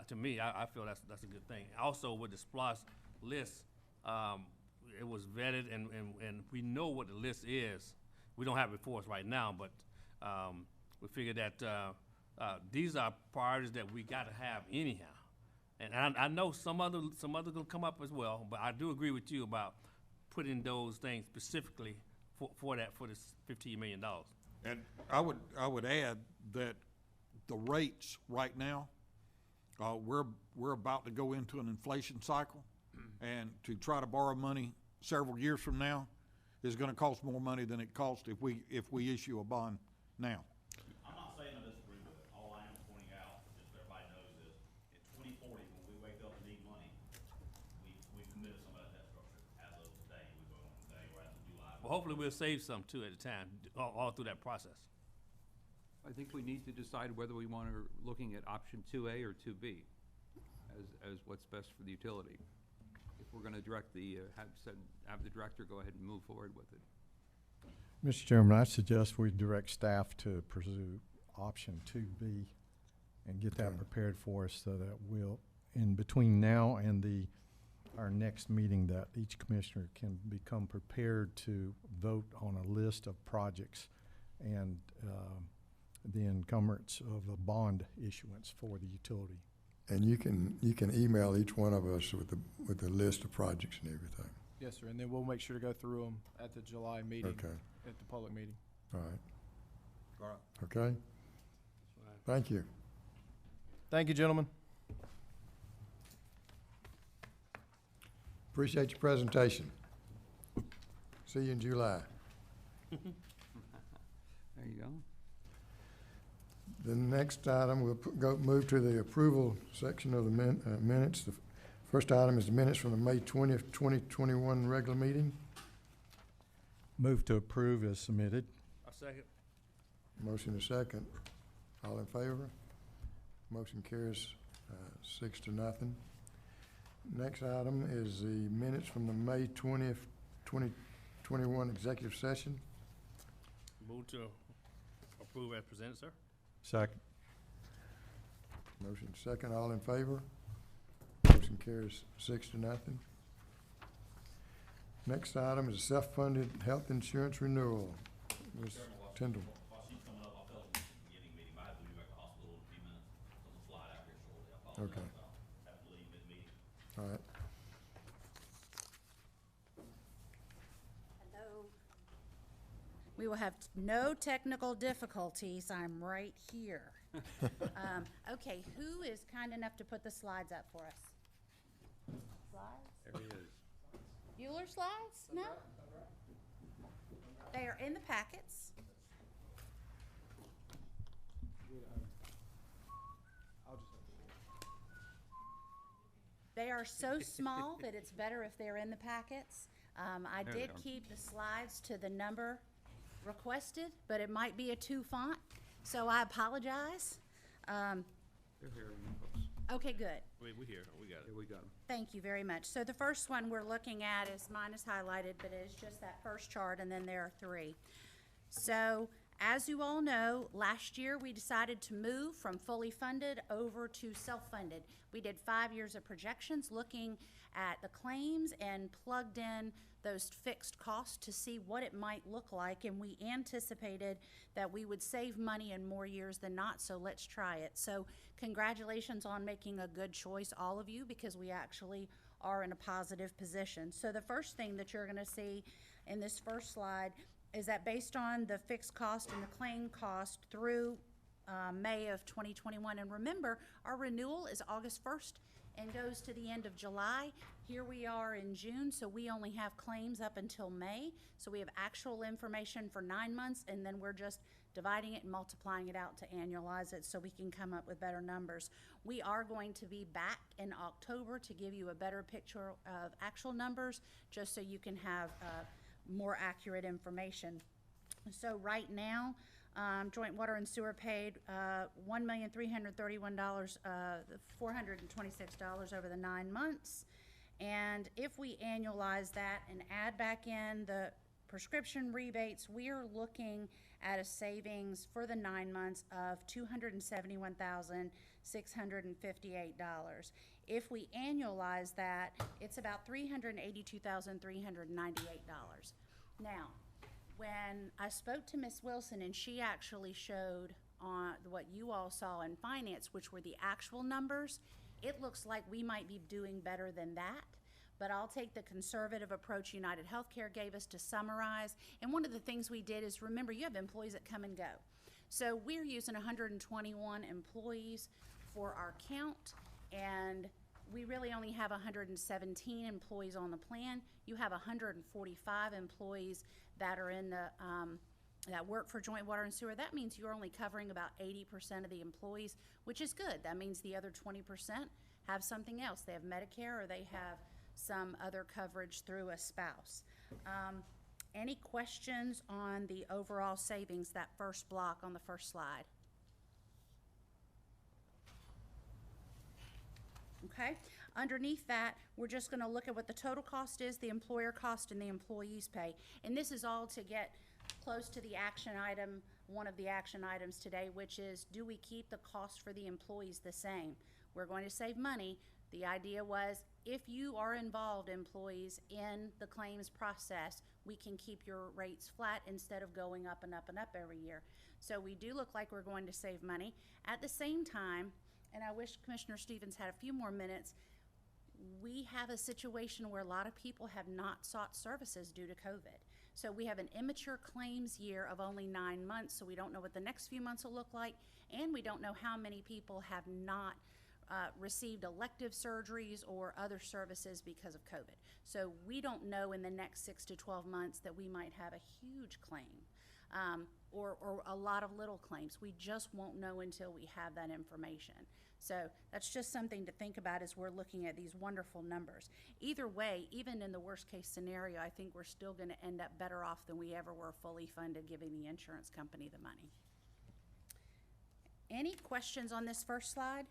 to me, I feel that's a good thing. Also, with the SPOS list, it was vetted, and we know what the list is. We don't have it before us right now, but we figured that these are priorities that we got to have anyhow. And I know some other gonna come up as well, but I do agree with you about putting those things specifically for this $15 million. And I would add that the rates right now, we're about to go into an inflation cycle, and to try to borrow money several years from now is going to cost more money than it costs if we issue a bond now. I'm not saying I disagree with it. All I am pointing out, just so everybody knows, is in 2040, when we wake up and need money, we've committed some of that debt structure as of today. We vote on today or as of July. Well, hopefully we'll save some too at the time, all through that process. I think we need to decide whether we want to looking at option 2A or 2B as what's best for the utility. If we're going to direct have the director go ahead and move forward with it. Mr. Chairman, I suggest we direct staff to pursue option 2B and get that prepared for us so that we'll, in between now and our next meeting, that each commissioner can become prepared to vote on a list of projects and the encumbrance of a bond issuance for the utility. And you can email each one of us with the list of projects and everything. Yes, sir, and then we'll make sure to go through them at the July meeting, Okay. at the public meeting. All right. All right. Okay? Thank you. Thank you, gentlemen. Appreciate your presentation. See you in July. There you go. The next item, we'll move to the approval section of the minutes. The First item is the minutes from the May 20th, 2021 regular meeting. Move to approve as submitted. A second. Motion is second. All in favor? Motion carries 6-0. Next item is the minutes from the May 20th, 2021 executive session. Move to approve as presented, sir. Second. Motion second. All in favor? Motion carries 6-0. Next item is a self-funded health insurance renewal. Ms. Tyndall. While she's coming up, I felt in the beginning meeting, I have to be back to the hospital in a few minutes, so I'm gonna slide out here shortly. I apologize. Okay. I'll have to leave mid-meeting. All right. Hello. We will have no technical difficulties. I'm right here. Okay, who is kind enough to put the slides up for us? Slides? There he is. Bueller slides? No? They are in the packets. They are so small that it's better if they're in the packets. I There they did are. keep the slides to the number requested, but it might be a 2 font, so I apologize. They're here, folks. Okay, good. We here, we got Yeah, it. we got them. Thank you very much. So the first one we're looking at is, mine is highlighted, but it is just that first chart, and then there are 3. So, as you all know, last year we decided to move from fully funded over to self-funded. We did 5 years of projections looking at the claims and plugged in those fixed costs to see what it might look like, and we anticipated that we would save money in more years than not, so let's try it. So congratulations on making a good choice, all of you, because we actually are in a positive position. So the first thing that you're gonna see in this first slide is that based on the fixed cost and the claim cost through May of 2021, and remember, our renewal is August 1st and goes to the end of July. Here we are in June, so we only have claims up until May. So we have actual information for 9 months, and then we're just dividing it and multiplying it out to annualize it so we can come up with better numbers. We are going to be back in October to give you a better picture of actual numbers, just so you can have more accurate information. So right now, joint water and sewer paid $1,331,426 over the 9 months. And if we annualize that and add back in the prescription rebates, we are looking at a savings for the 9 months of $271,658. If we annualize that, it's about $382,398. Now, when I spoke to Ms. Wilson and she actually showed on what you all saw in finance, which were the actual numbers, it looks like we might be doing better than that. But I'll take the conservative approach United Healthcare gave us to summarize. And one of the things we did is, remember, you have employees that come and go. So we're using 121 employees for our count, and we really only have 117 employees on the plan. You have 145 employees that are in the, that work for joint water and sewer. That means you're only covering about 80% of the employees, which is good. That means the other 20% have something else. They have Medicare or they have some other coverage through a spouse. Any questions on the overall savings, that first block on the first slide? Okay, underneath that, we're just gonna look at what the total cost is, the employer cost, and the employees pay. And this is all to get close to the action item, one of the action items today, which is, do we keep the cost for the employees the same? We're going to save money. The idea was, if you are involved, employees, in the claims process, we can keep your rates flat instead of going up and up and up every year. So we do look like we're going to save money. At the same time, and I wish Commissioner Stevens had a few more minutes, we have a situation where a lot of people have not sought services due to COVID. So we have an immature claims year of only 9 months, so we don't know what the next few months will look like, and we don't know how many people have not received elective surgeries or other services because of COVID. So we don't know in the next 6 to 12 months that we might have a huge claim. or a lot of little claims. We just won't know until we have that information. So that's just something to think about as we're looking at these wonderful numbers. Either way, even in the worst case scenario, I think we're still gonna end up better off than we ever were fully funded, giving the insurance company the money. Any questions on this first slide?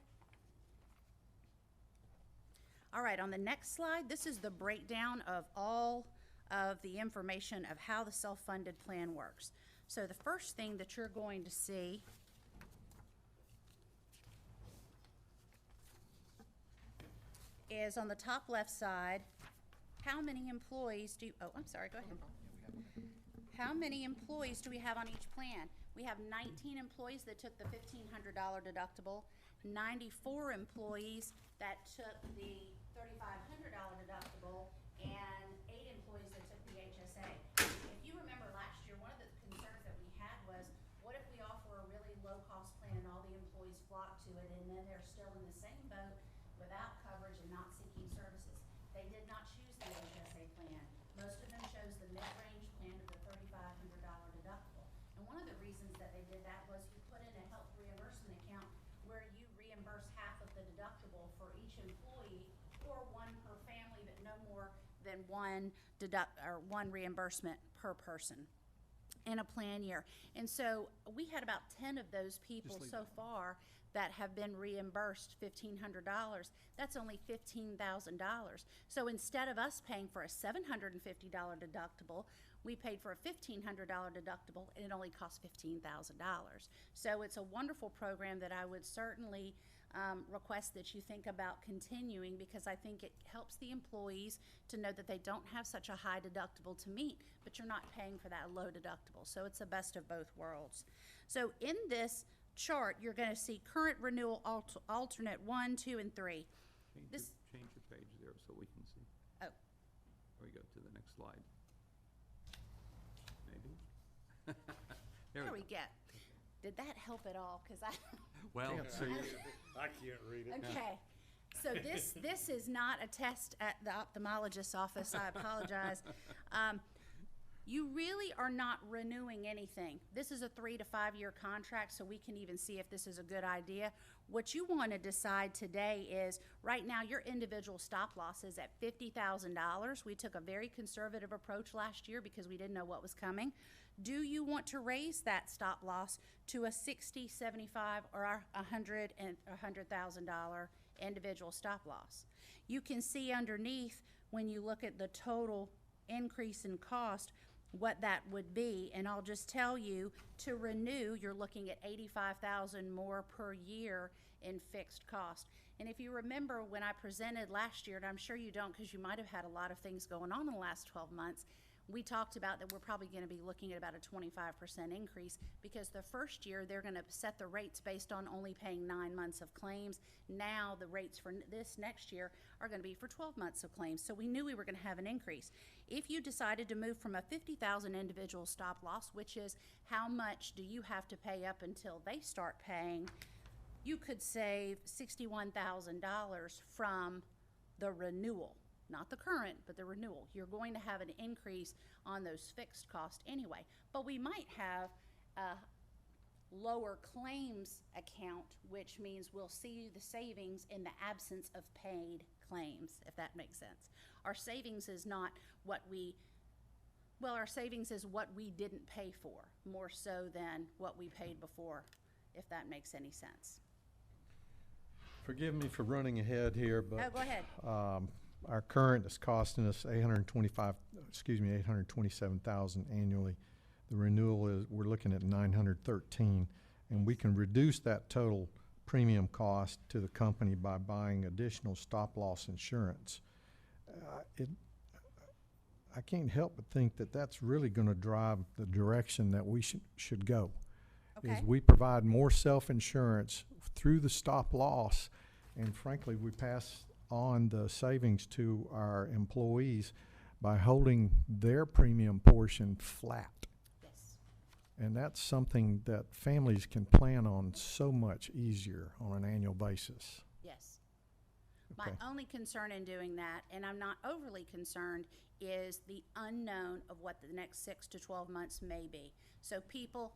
All right, on the next slide, this is the breakdown of all of the information of how the self-funded plan works. So the first thing that you're going to see is on the top left side, how many employees do you, oh, I'm sorry, go ahead. How many employees do we have on each plan? We have 19 employees that took the $1,500 deductible, 94 employees that took the $3,500 deductible, and 8 employees that took the HSA. If you remember last year, one of the concerns that we had was, what if we offer a really low-cost plan and all the employees flock to it, and then they're still in the same boat without coverage and not seeking services? They did not choose the HSA plan. Most of them chose the mid-range plan with the $3,500 deductible. And one of the reasons that they did that was you put in a health reimbursement account where you reimburse half of the deductible for each employee, or one per family, but no more than one reimbursement per person in a plan year. And so we had about 10 of those people so far that have been reimbursed $1,500. That's only $15,000. So instead of us paying for a $750 deductible, we paid for a $1,500 deductible, and it only cost $15,000. So it's a wonderful program that I would certainly request that you think about continuing, because I think it helps the employees to know that they don't have such a high deductible to meet, but you're not paying for that low deductible. So it's the best of both worlds. So in this chart, you're going to see current renewal alternate 1, 2, and 3. Change your page there so we can see. Oh. There we go to the next slide. Maybe. There we go. Did that help at all? Because I Well, I can't read it. okay. So this is not a test at the ophthalmologist's office. I apologize. You really are not renewing anything. This is a 3 to 5 year contract, so we can even see if this is a good idea. What you want to decide today is, right now your individual stop loss is at $50,000. We took a very conservative approach last year because we didn't know what was coming. Do you want to raise that stop loss to a $60,000, $75,000, or $100,000 individual stop loss? You can see underneath, when you look at the total increase in cost, what that would be, and I'll just tell you, to renew, you're looking at $85,000 more per year in fixed cost. And if you remember when I presented last year, and I'm sure you don't because you might have had a lot of things going on in the last 12 months, we talked about that we're probably going to be looking at about a 25% increase, because the first year they're going to set the rates based on only paying 9 months of claims. Now the rates for this next year are going to be for 12 months of claims. So we knew we were going to have an increase. If you decided to move from a $50,000 individual stop loss, which is how much do you have to pay up until they start paying, you could save $61,000 from the renewal. Not the current, but the renewal. You're going to have an increase on those fixed costs anyway. But we might have a lower claims account, which means we'll see the savings in the absence of paid claims, if that makes sense. Our savings is not what our savings is what we didn't pay for, more so than what we paid before, if that makes any sense. Forgive me for running ahead here, but Oh, go ahead. Our current is costing us $827,000 annually. The renewal is, we're looking at $913,000, and we can reduce that total premium cost to the company by buying additional stop loss insurance. I can't help but think that that's really going to drive the direction that we should go. Okay. Is we provide more self-insurance through the stop loss, and frankly, we pass on the savings to our employees by holding their premium portion flat. Yes. And that's something that families can plan on so much easier on an annual basis. Yes. Okay. My only concern in doing that, and I'm not overly concerned, is the unknown of what the next 6 to 12 months may be. So people,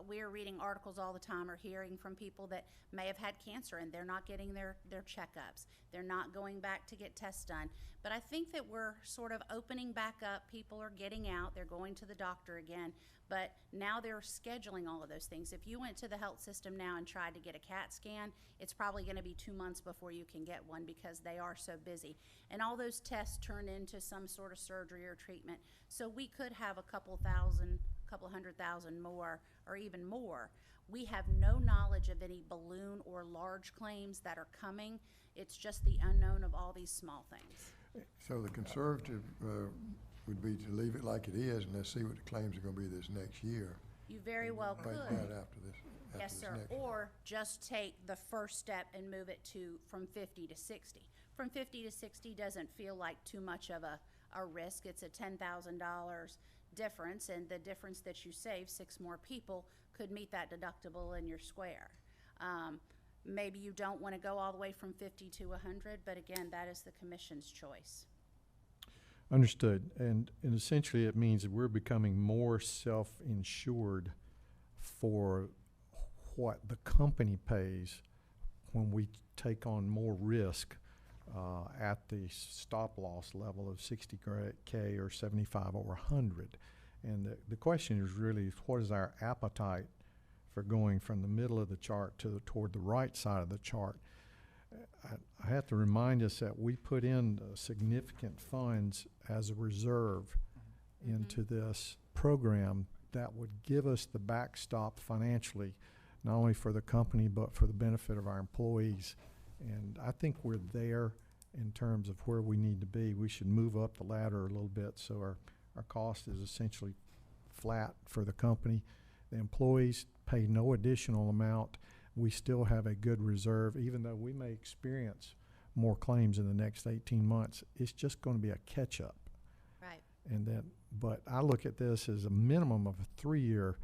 we're reading articles all the time or hearing from people that may have had cancer and they're not getting their checkups. They're not going back to get tests done. But I think that we're sort of opening back up. People are getting out. They're going to the doctor again. But now they're scheduling all of those things. If you went to the health system now and tried to get a CAT scan, it's probably going to be 2 months before you can get one because they are so busy. And all those tests turn into some sort of surgery or treatment. So we could have a couple hundred thousand more, or even more. We have no knowledge of any balloon or large claims that are coming. It's just the unknown of all these small things. So the conservative would be to leave it like it is and let's see what the claims are gonna be this next year. You very well Make could. that after this. Yes, sir. Or just take the first step and move it from 50 to 60. From 50 to 60 doesn't feel like too much of a risk. It's a $10,000 difference, and the difference that you save, 6 more people, could meet that deductible in your square. Maybe you don't want to go all the way from 50 to 100, but again, that is the commission's choice. Understood. And essentially it means that we're becoming more self-insured for what the company pays when we take on more risk at the stop loss level of 60K or 75 or 100. And the question is really, what is our appetite for going from the middle of the chart to toward the right side of the chart? I have to remind us that we put in significant funds as a reserve into this program that would give us the backstop financially, not only for the company but for the benefit of our employees. And I think we're there in terms of where we need to be. We should move up the ladder a little bit so our cost is essentially flat for the company. The employees pay no additional amount. We still have a good reserve, even though we may experience more claims in the next 18 months. It's just going to be a catch-up. Right. And then, but I look at this as a minimum of a 3-year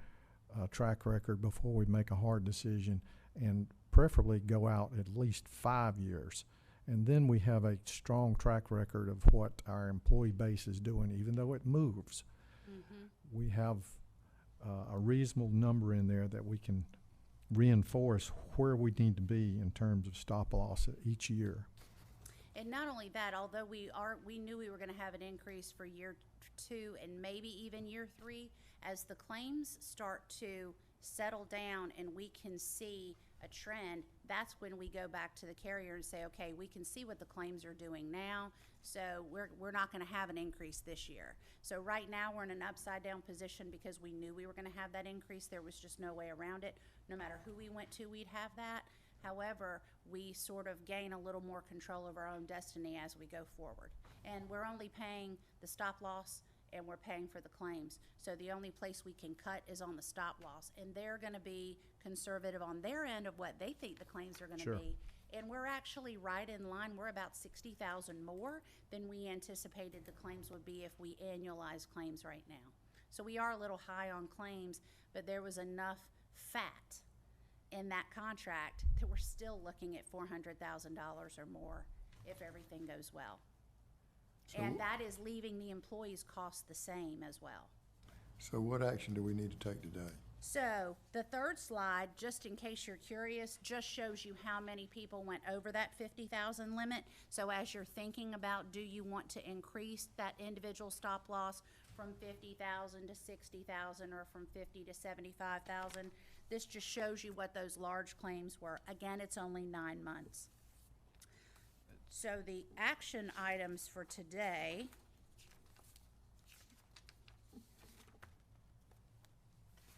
track record before we make a hard decision, and preferably go out at least 5 years. And then we have a strong track record of what our employee base is doing, even though it moves. We have a reasonable number in there that we can reinforce where we need to be in terms of stop loss each year. And not only that, although we knew we were going to have an increase for year 2 and maybe even year 3, as the claims start to settle down and we can see a trend, that's when we go back to the carrier and say, okay, we can see what the claims are doing now, so we're not going to have an increase this year. So right now we're in an upside down position because we knew we were going to have that increase. There was just no way around it. No matter who we went to, we'd have that. However, we sort of gain a little more control of our own destiny as we go forward. And we're only paying the stop loss and we're paying for the claims. So the only place we can cut is on the stop loss. And they're going to be conservative on their end of what they think the claims are going to be. And we're actually right in line. We're about 60,000 more than we anticipated the claims would be if we annualize claims right now. So we are a little high on claims, but there was enough fat in that contract that we're still looking at $400,000 or more if everything goes well. And that is leaving the employees' costs the same as well. So what action do we need to take today? So the third slide, just in case you're curious, just shows you how many people went over that 50,000 limit. So as you're thinking about, do you want to increase that individual stop loss from 50,000 to 60,000 or from 50 to 75,000? This just shows you what those large claims were. Again, it's only 9 months. So the action items for today,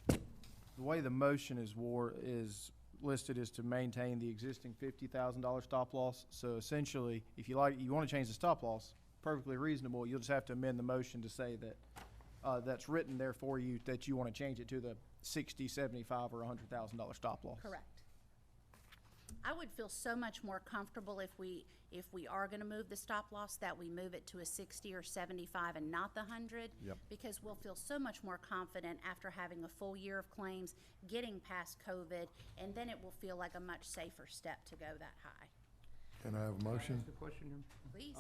the way the motion is listed is to maintain the existing $50,000 stop loss. So essentially, if you want to change the stop loss, perfectly reasonable. You'll just have to amend the motion to say that that's written there for you, that you want to change it to the 60, 75, or $100,000 stop loss. correct. I would feel so much more comfortable if we are going to move the stop loss, that we move it to a 60 or 75 and not the 100. Yep. Because we'll feel so much more confident after having a full year of claims, getting past COVID, and then it will feel like a much safer step to go that high. Can I have a Can I motion? ask a question here? Please.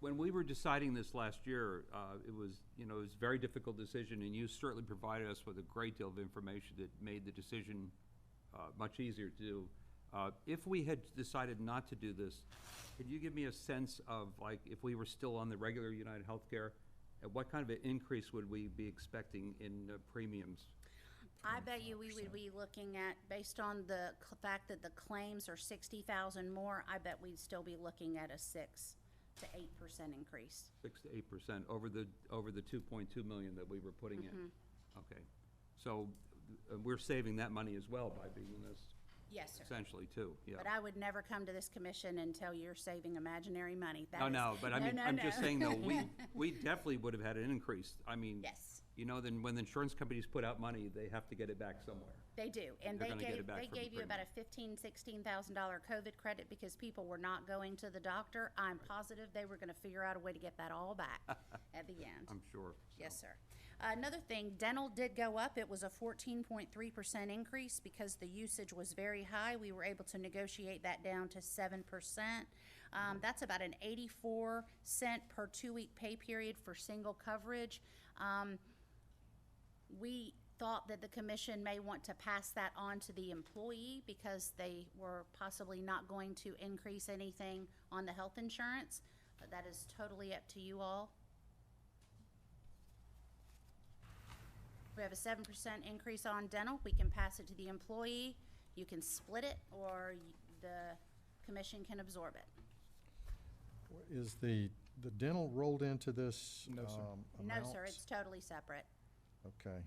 when we were deciding this last year, it was, you know, it was a very difficult decision, and you certainly provided us with a great deal of information that made the decision much easier to do. If we had decided not to do this, could you give me a sense of, like, if we were still on the regular United Healthcare, what kind of an increase would we be expecting in premiums? I bet you we would be looking at, based on the fact that the claims are 60,000 more, I bet we'd still be looking at a 6 to 8% increase. 6 to 8% over the 2.2 million that we were putting in. Okay, so we're saving that money as well by being in this. Yes, sir. Essentially, too. Yeah. But I would never come to this commission and tell you're saving imaginary money. That is- No, but I mean, no, I'm no. just saying though, we definitely would have had an increase. I mean, Yes. you know, then when the insurance companies put out money, they have to get it back somewhere. They do, and They're they gonna get it back they from gave you about a $16,000 COVID credit because people were not going to the doctor. I'm positive they were gonna figure out a way to get that all back at the end. I'm sure. Yes, sir. Another thing, dental did go up. It was a 14.3% increase because the usage was very high. We were able to negotiate that down to 7%. That's about an 84-cent per 2-week pay period for single coverage. We thought that the commission may want to pass that on to the employee because they were possibly not going to increase anything on the health insurance, but that is totally up to you all. We have a 7% increase on dental. We can pass it to the employee. You can split it, or the commission can absorb it. Is the dental rolled into this No, sir. No, amount? sir, it's totally separate. Okay.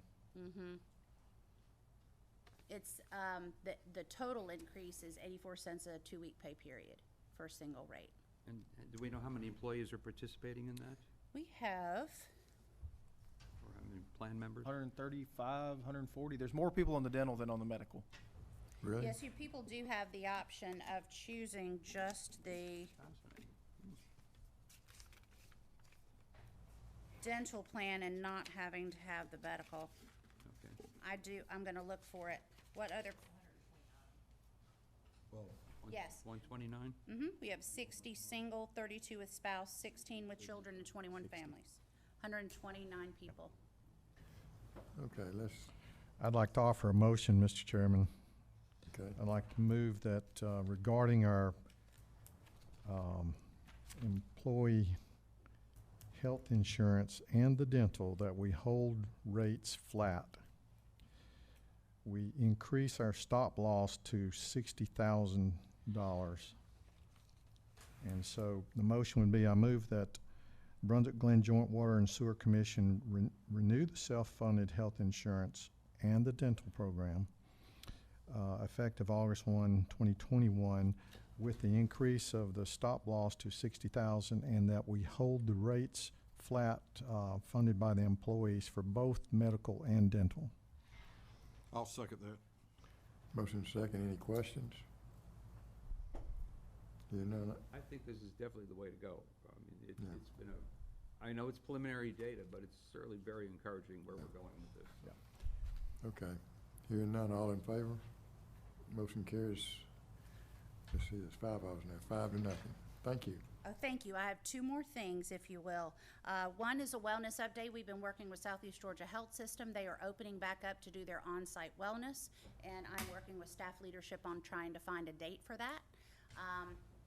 It's, the total increase is 84 cents a 2-week pay period for a single rate. And do we know how many employees are participating in that? We have, Or how many plan members? 135, 140. There's more people on the dental than on the medical. Really? yes, you people do have the option of choosing just the dental plan and not having to have the medical. Okay. I'm gonna look for it. What other, yes. 129? We have 60 single, 32 with spouse, 16 with children, and 21 families. 129 people. Okay, I'd like to offer a motion, Mr. Chairman. okay. I'd like to move that regarding our employee health insurance and the dental, that we hold rates flat. We increase our stop loss to $60,000. And so the motion would be, I move that Brunswick-Glynn Joint Water and Sewer Commission renew the self-funded health insurance and the dental program effective August 1, 2021, with the increase of the stop loss to $60,000, and that we hold the rates flat funded by the employees for both medical and dental. I'll second that. Motion second, any questions? Hearing none, I think this is definitely the way to go. I mean, Yeah. it's been I know it's preliminary data, but it's certainly very encouraging where we're going with this. okay. Hearing none, all in favor? Motion carries. Let's see, there's 5 of us now, 5-0. Thank you. Oh, thank you. I have 2 more things, if you will. One is a wellness update. We've been working with Southeast Georgia Health System. They are opening back up to do their on-site wellness, and I'm working with staff leadership on trying to find a date for that.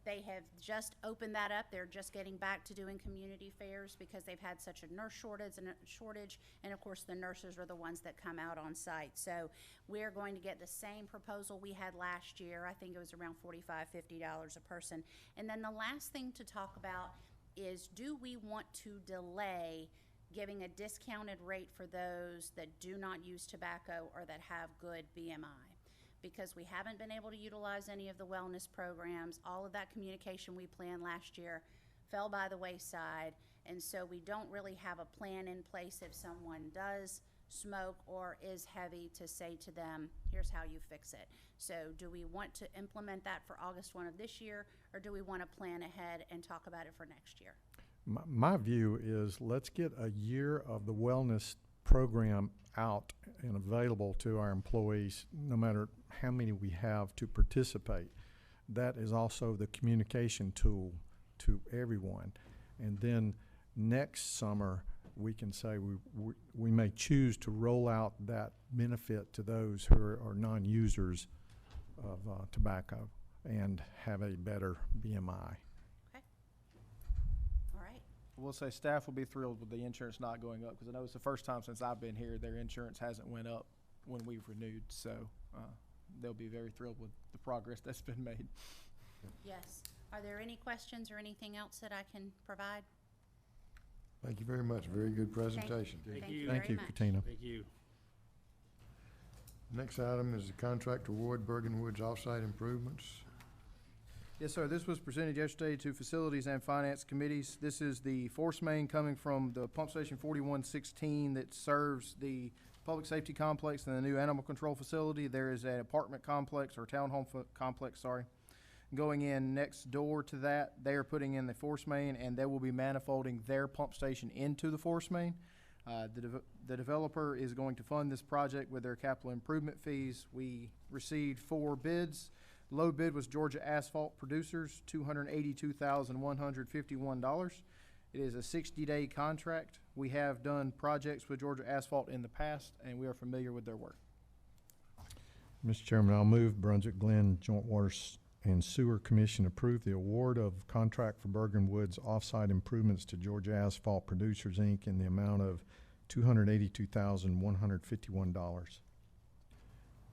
They have just opened that up. They're just getting back to doing community fairs because they've had such a nurse shortage, and of course the nurses are the ones that come out on site. So we're going to get the same proposal we had last year. I think it was around $45, $50 a person. And then the last thing to talk about is, do we want to delay giving a discounted rate for those that do not use tobacco or that have good BMI? Because we haven't been able to utilize any of the wellness programs. All of that communication we planned last year fell by the wayside, and so we don't really have a plan in place if someone does smoke or is heavy to say to them, here's how you fix it. So do we want to implement that for August 1 of this year, or do we want to plan ahead and talk about it for next year? My view is, let's get a year of the wellness program out and available to our employees, no matter how many we have to participate. That is also the communication tool to everyone. And then next summer, we can say we may choose to roll out that benefit to those who are non-users of tobacco and have a better BMI. Okay. All right. We'll say staff will be thrilled with the insurance not going up, because I know it's the first time since I've been here their insurance hasn't went up when we've renewed. So they'll be very thrilled with the progress that's been made. Yes. Are there any questions or anything else that I can provide? Thank you very much. Very good presentation. Thank you Thank very you, much. Katina. Thank you. Next item is the contract award Bergen Woods offsite improvements. Yes, sir. This was presented yesterday to Facilities and Finance Committees. This is the force main coming from the pump station 4116 that serves the public safety complex and the new animal control facility. There is an apartment complex or townhome complex, going in next door to that. They are putting in the force main, and they will be manifolding their pump station into the force main. The developer is going to fund this project with their capital improvement fees. We received 4 bids. Low bid was Georgia Asphalt Producers, $282,151. It is a 60-day contract. We have done projects with Georgia Asphalt in the past, and we are familiar with their work. Mr. Chairman, I'll move Brunswick-Glynn Joint Water and Sewer Commission approve the award of contract for Bergen Woods offsite improvements to Georgia Asphalt Producers, Inc. in the amount of $282,151.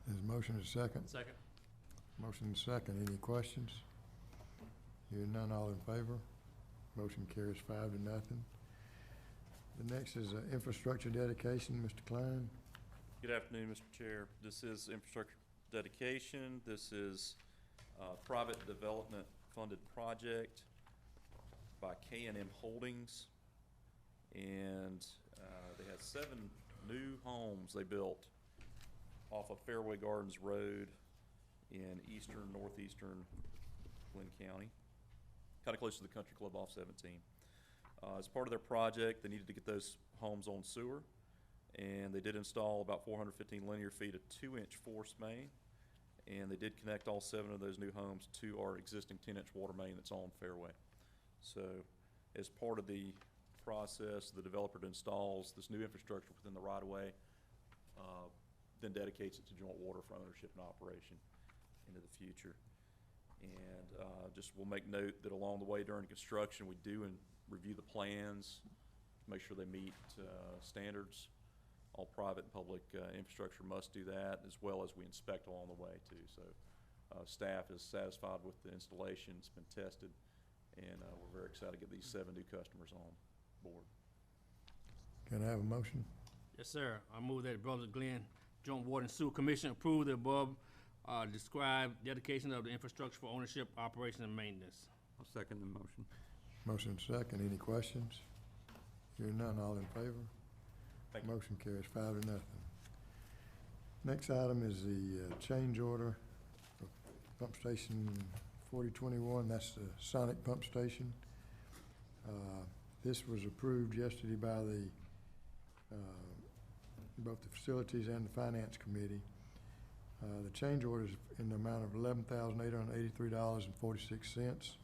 There's a motion and a second. Second. Motion and a second. Any questions? Hearing none, all in favor? Motion carries 5-0. The next is infrastructure dedication. Mr. Klein. Good afternoon, Mr. Chair. This is infrastructure dedication. This is a private development funded project by K&M Holdings. And they had 7 new homes they built off of Fairway Gardens Road in northeastern Glynn County, kind of close to the country club off 17. As part of their project, they needed to get those homes on sewer, and they did install about 415 linear feet of 2-inch force main, and they did connect all 7 of those new homes to our existing 10-inch water main that's on Fairway. So as part of the process, the developer installs this new infrastructure within the right-of-way, then dedicates it to Joint Water for ownership and operation into the future. And just we'll make note that along the way during construction, we do review the plans, make sure they meet standards. All private and public infrastructure must do that, as well as we inspect along the way too. So staff is satisfied with the installation. It's been tested, and we're very excited to get these 7 new customers on board. Can I have a motion? Yes, sir. I move that Brunswick-Glynn Joint Water and Sewer Commission approve the above described dedication of the infrastructure for ownership, operation, and maintenance. I'll second the motion. Motion and second. Any questions? Hearing none, all in favor? Thank you. Motion carries 5-0. Next item is the change order of pump station 4021. That's the Sonic pump station. This was approved yesterday by both the Facilities and the Finance Committee. The change order is in the amount of $11,883.46.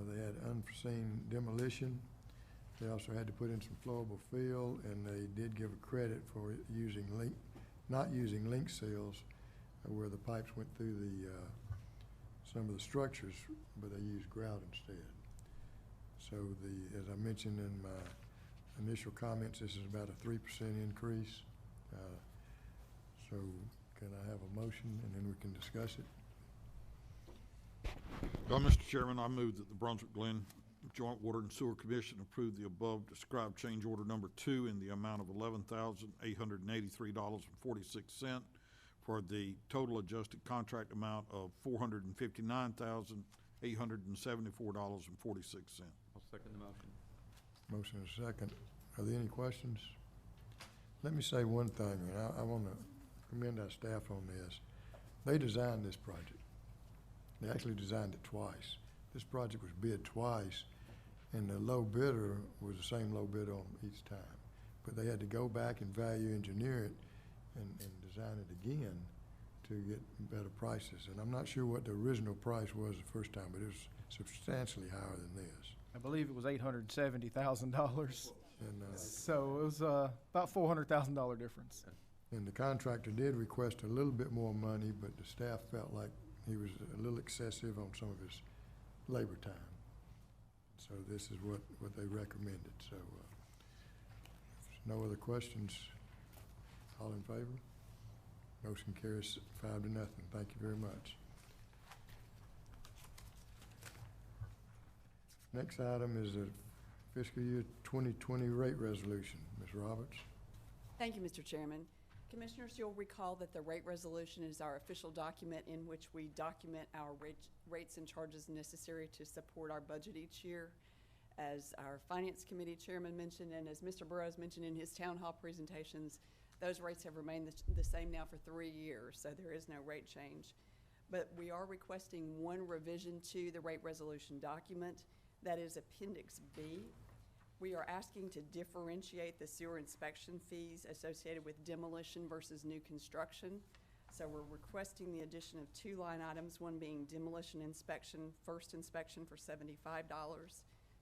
They had unforeseen demolition. They also had to put in some flowable fill, and they did give a credit for not using link seals where the pipes went through some of the structures, but they used grout instead. So as I mentioned in my initial comments, this is about a 3% increase. So can I have a motion, and then we can discuss it? Mr. Chairman, I move that the Brunswick-Glynn Joint Water and Sewer Commission approve the above described change order number 2 in the amount of $11,883.46 for the total adjusted contract amount of $459,874.46. I'll second the motion. Motion is second. Are there any questions? Let me say one thing, and I want to commend our staff on this. They designed this project. They actually designed it twice. This project was bid twice, and the low bidder was the same low bidder on each time. But they had to go back and value engineer it and design it again to get better prices. And I'm not sure what the original price was the first time, but it was substantially higher than this. I believe it was $870,000. And, So it was about $400,000 difference. and the contractor did request a little bit more money, but the staff felt like he was a little excessive on some of his labor time. So this is what they recommended. So, if there's no other questions, all in favor? Motion carries 5-0. Thank you very much. Next item is the fiscal year 2020 rate resolution. Ms. Roberts? Thank you, Mr. Chairman. Commissioners, you'll recall that the rate resolution is our official document in which we document our rates and charges necessary to support our budget each year. As our Finance Committee Chairman mentioned, and as Mr. Burrows mentioned in his town hall presentations, those rates have remained the same now for 3 years, so there is no rate change. But we are requesting one revision to the rate resolution document. That is Appendix B. We are asking to differentiate the sewer inspection fees associated with demolition versus new construction. So we're requesting the addition of 2 line items, one being demolition inspection, first inspection for $75,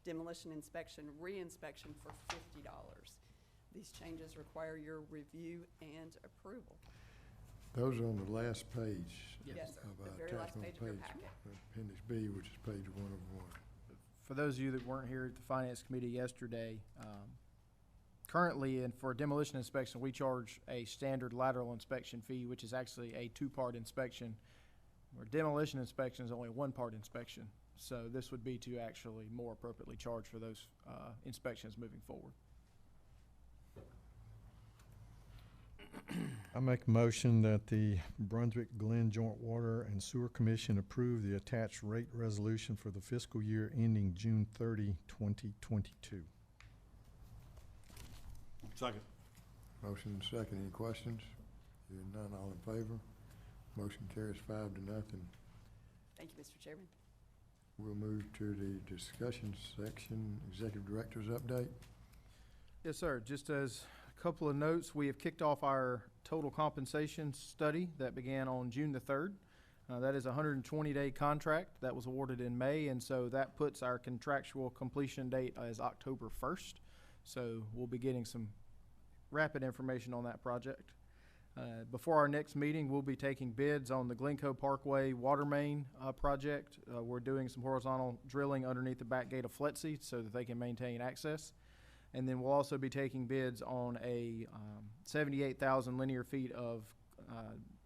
demolition inspection, re-inspection for $50. These changes require your review and approval. Those are on the last page. Yes, sir. Of, The very last attachment page of your packet. Appendix B, which is page 1 of 1. For those of you that weren't here at the Finance Committee yesterday, currently, and for demolition inspection, we charge a standard lateral inspection fee, which is actually a 2-part inspection, where demolition inspection is only a 1-part inspection. So this would be to actually more appropriately charge for those inspections moving forward. I make a motion that the Brunswick-Glynn Joint Water and Sewer Commission approve the attached rate resolution for the fiscal year ending June 30, 2022. Second. Motion and second. Any questions? Hearing none, all in favor? Motion carries 5-0. Thank you, Mr. Chairman. We'll move to the discussion section, Executive Director's update. Yes, sir. Just as a couple of notes, we have kicked off our total compensation study that began on June the 3rd. That is a 120-day contract that was awarded in May, and so that puts our contractual completion date as October 1st. So we'll be getting some rapid information on that project. Before our next meeting, we'll be taking bids on the Glencoe Parkway water main project. We're doing some horizontal drilling underneath the back gate of Fletsey so that they can maintain access. And then we'll also be taking bids on a 78,000 linear feet of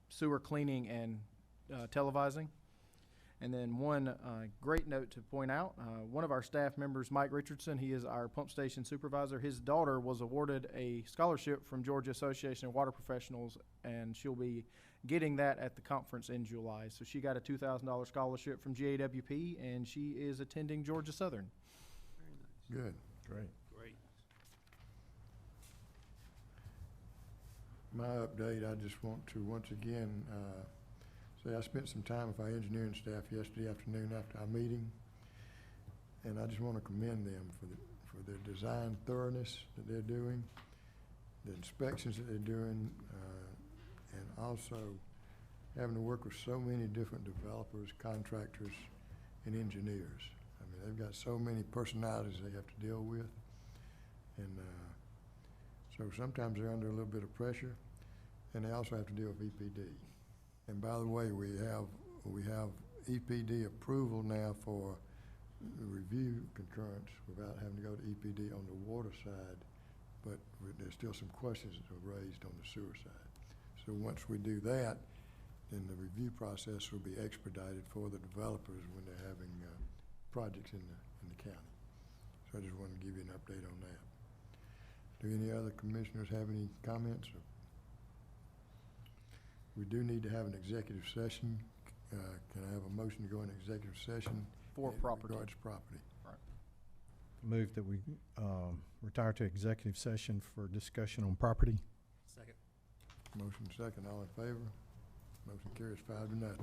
sewer cleaning and televising. And then one great note to point out, one of our staff members, Mike Richardson, he is our pump station supervisor. His daughter was awarded a scholarship from Georgia Association of Water Professionals, and she'll be getting that at the conference in July. So she got a $2,000 scholarship from GAWP, and she is attending Georgia Southern. Very nice. Good. Great. Great. My update, I just want to once again say I spent some time with our engineering staff yesterday afternoon after our meeting, and I just want to commend them for their design thoroughness that they're doing, the inspections that they're doing, and also having to work with so many different developers, contractors, and engineers. I mean, they've got so many personalities they have to deal with, and so sometimes they're under a little bit of pressure, and they also have to deal with EPD. And by the way, we have EPD approval now for review concurrence without having to go to EPD on the water side, but there's still some questions that are raised on the sewer side. So once we do that, then the review process will be expedited for the developers when they're having projects in the county. So I just wanted to give you an update on that. Do any other commissioners have any comments? We do need to have an executive session. Can I have a motion to go into executive session? For property. Regards to property. Right. Move that we retire to executive session for discussion on property. Second. Motion second, all in favor? Motion carries 5-0.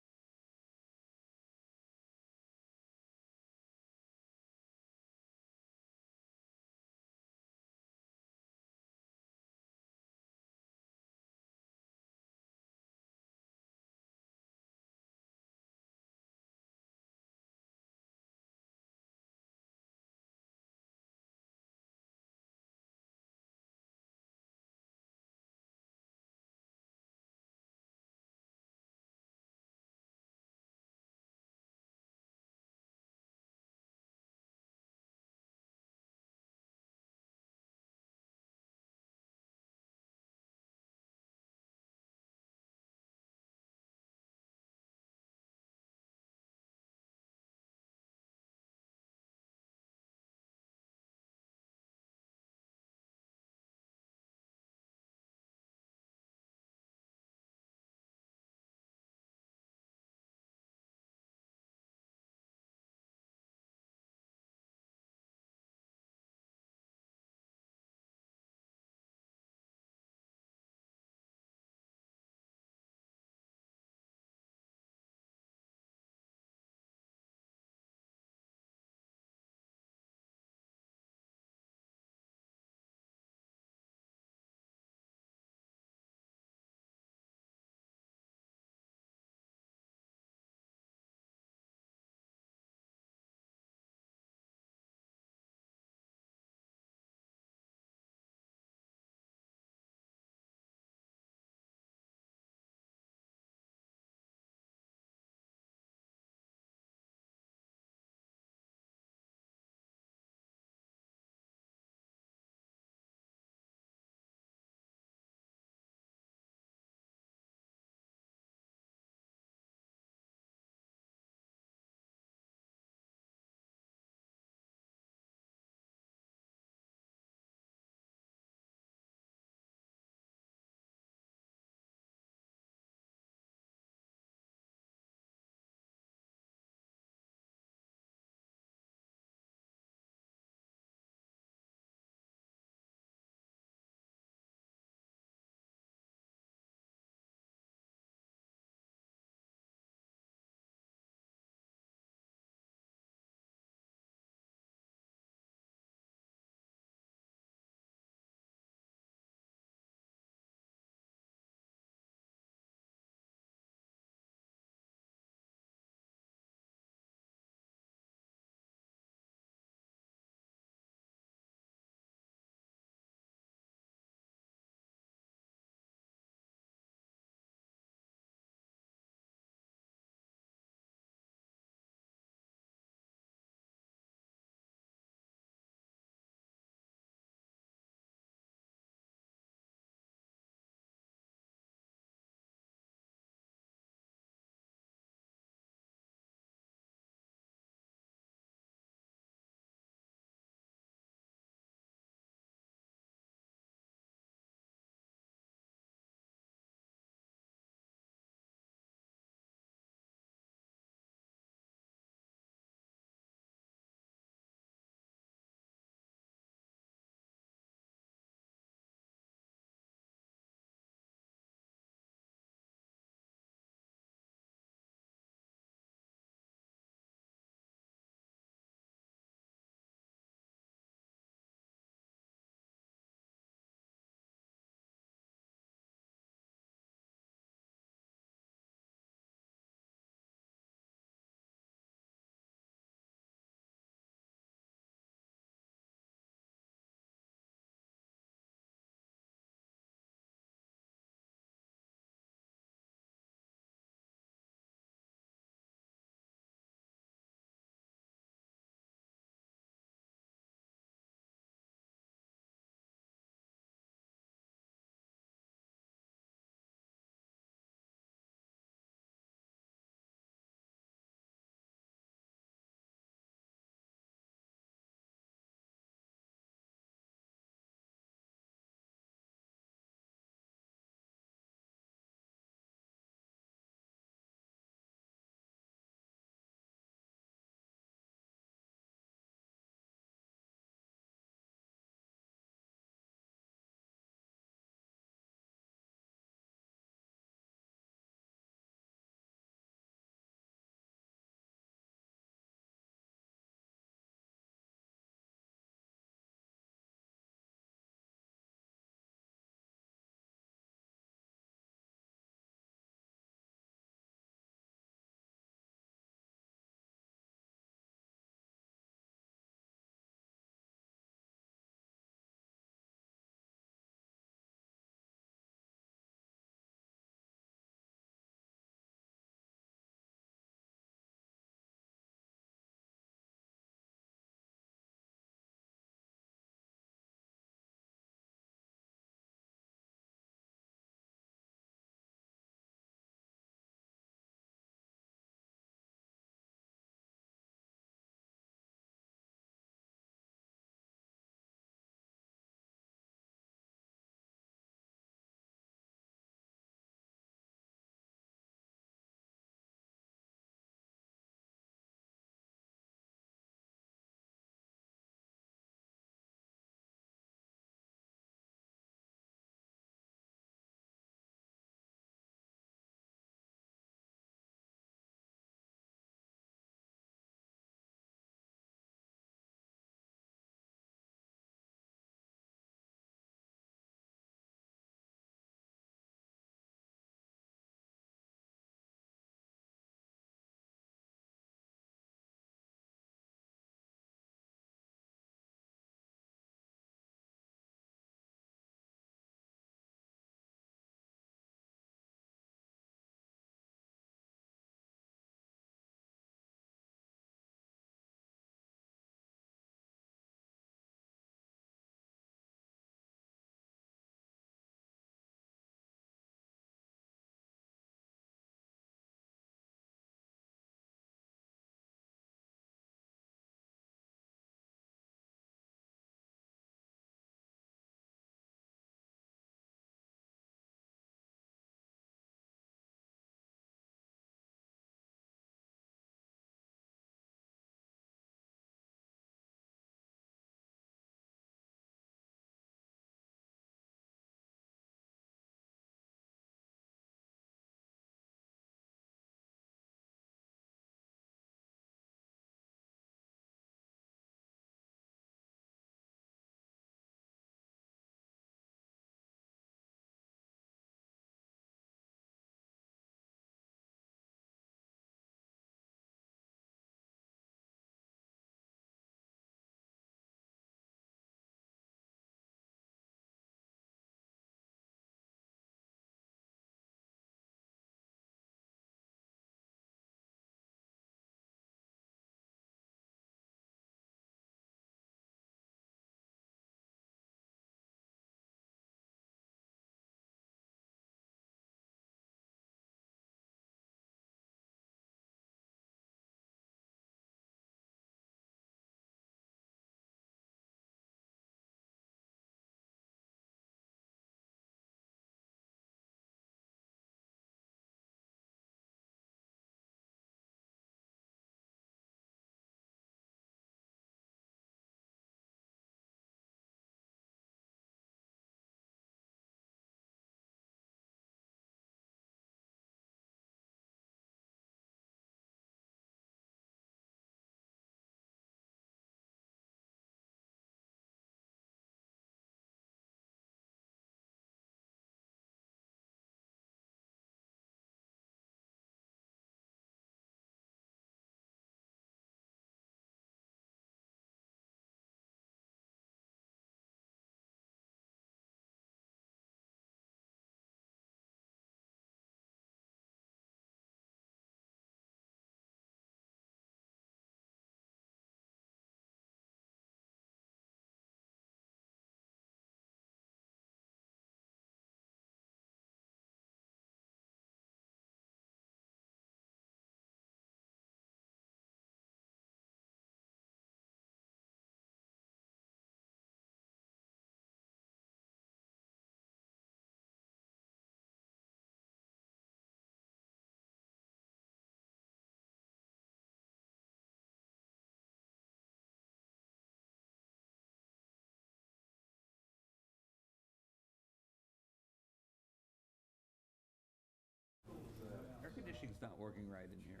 not working right in here.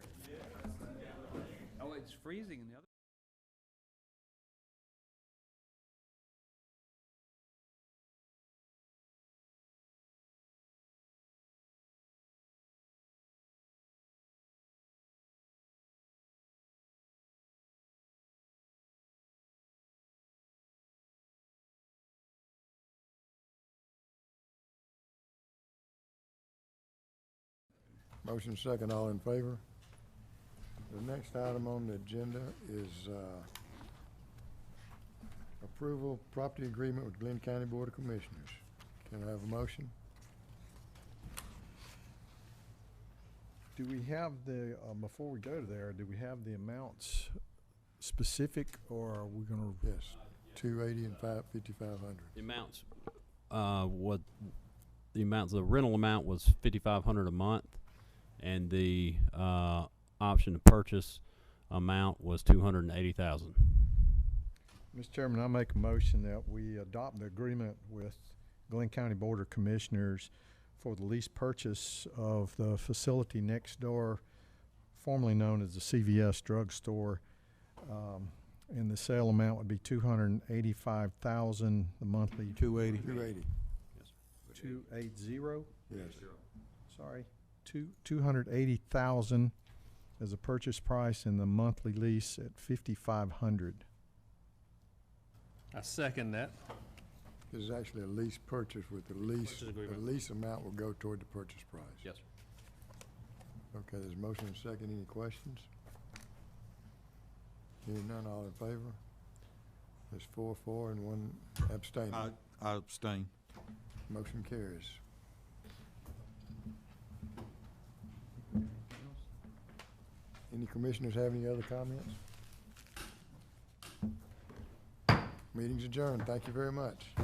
Oh, it's freezing in the other. Motion second, all in favor? The next item on the agenda is approval property agreement with Glynn County Board of Commissioners. Can I have a motion? Do we have the, before we go to there, do we have the amounts specific, or are we gonna? Yes, 280 and 5,500. The amounts, the rental amount was $5,500 a month, and the option to purchase amount was $280,000. Mr. Chairman, I make a motion that we adopt the agreement with Glynn County Board of Commissioners for the lease purchase of the facility next door, formerly known as the CVS drugstore. And the sale amount would be $285,000, the monthly. 280. 280. 280? Yes. Sorry, 280,000 as a purchase price, and the monthly lease at $5,500. I second that. This is actually a lease purchase with the lease. Purchase agreement. The lease amount will go toward the purchase price. Yes, sir. Okay, there's a motion and second. Any questions? Hearing none, all in favor? There's 4 and 1 abstaining. I abstain. Motion carries. Any commissioners have any other comments? Meeting's adjourned. Thank you very much.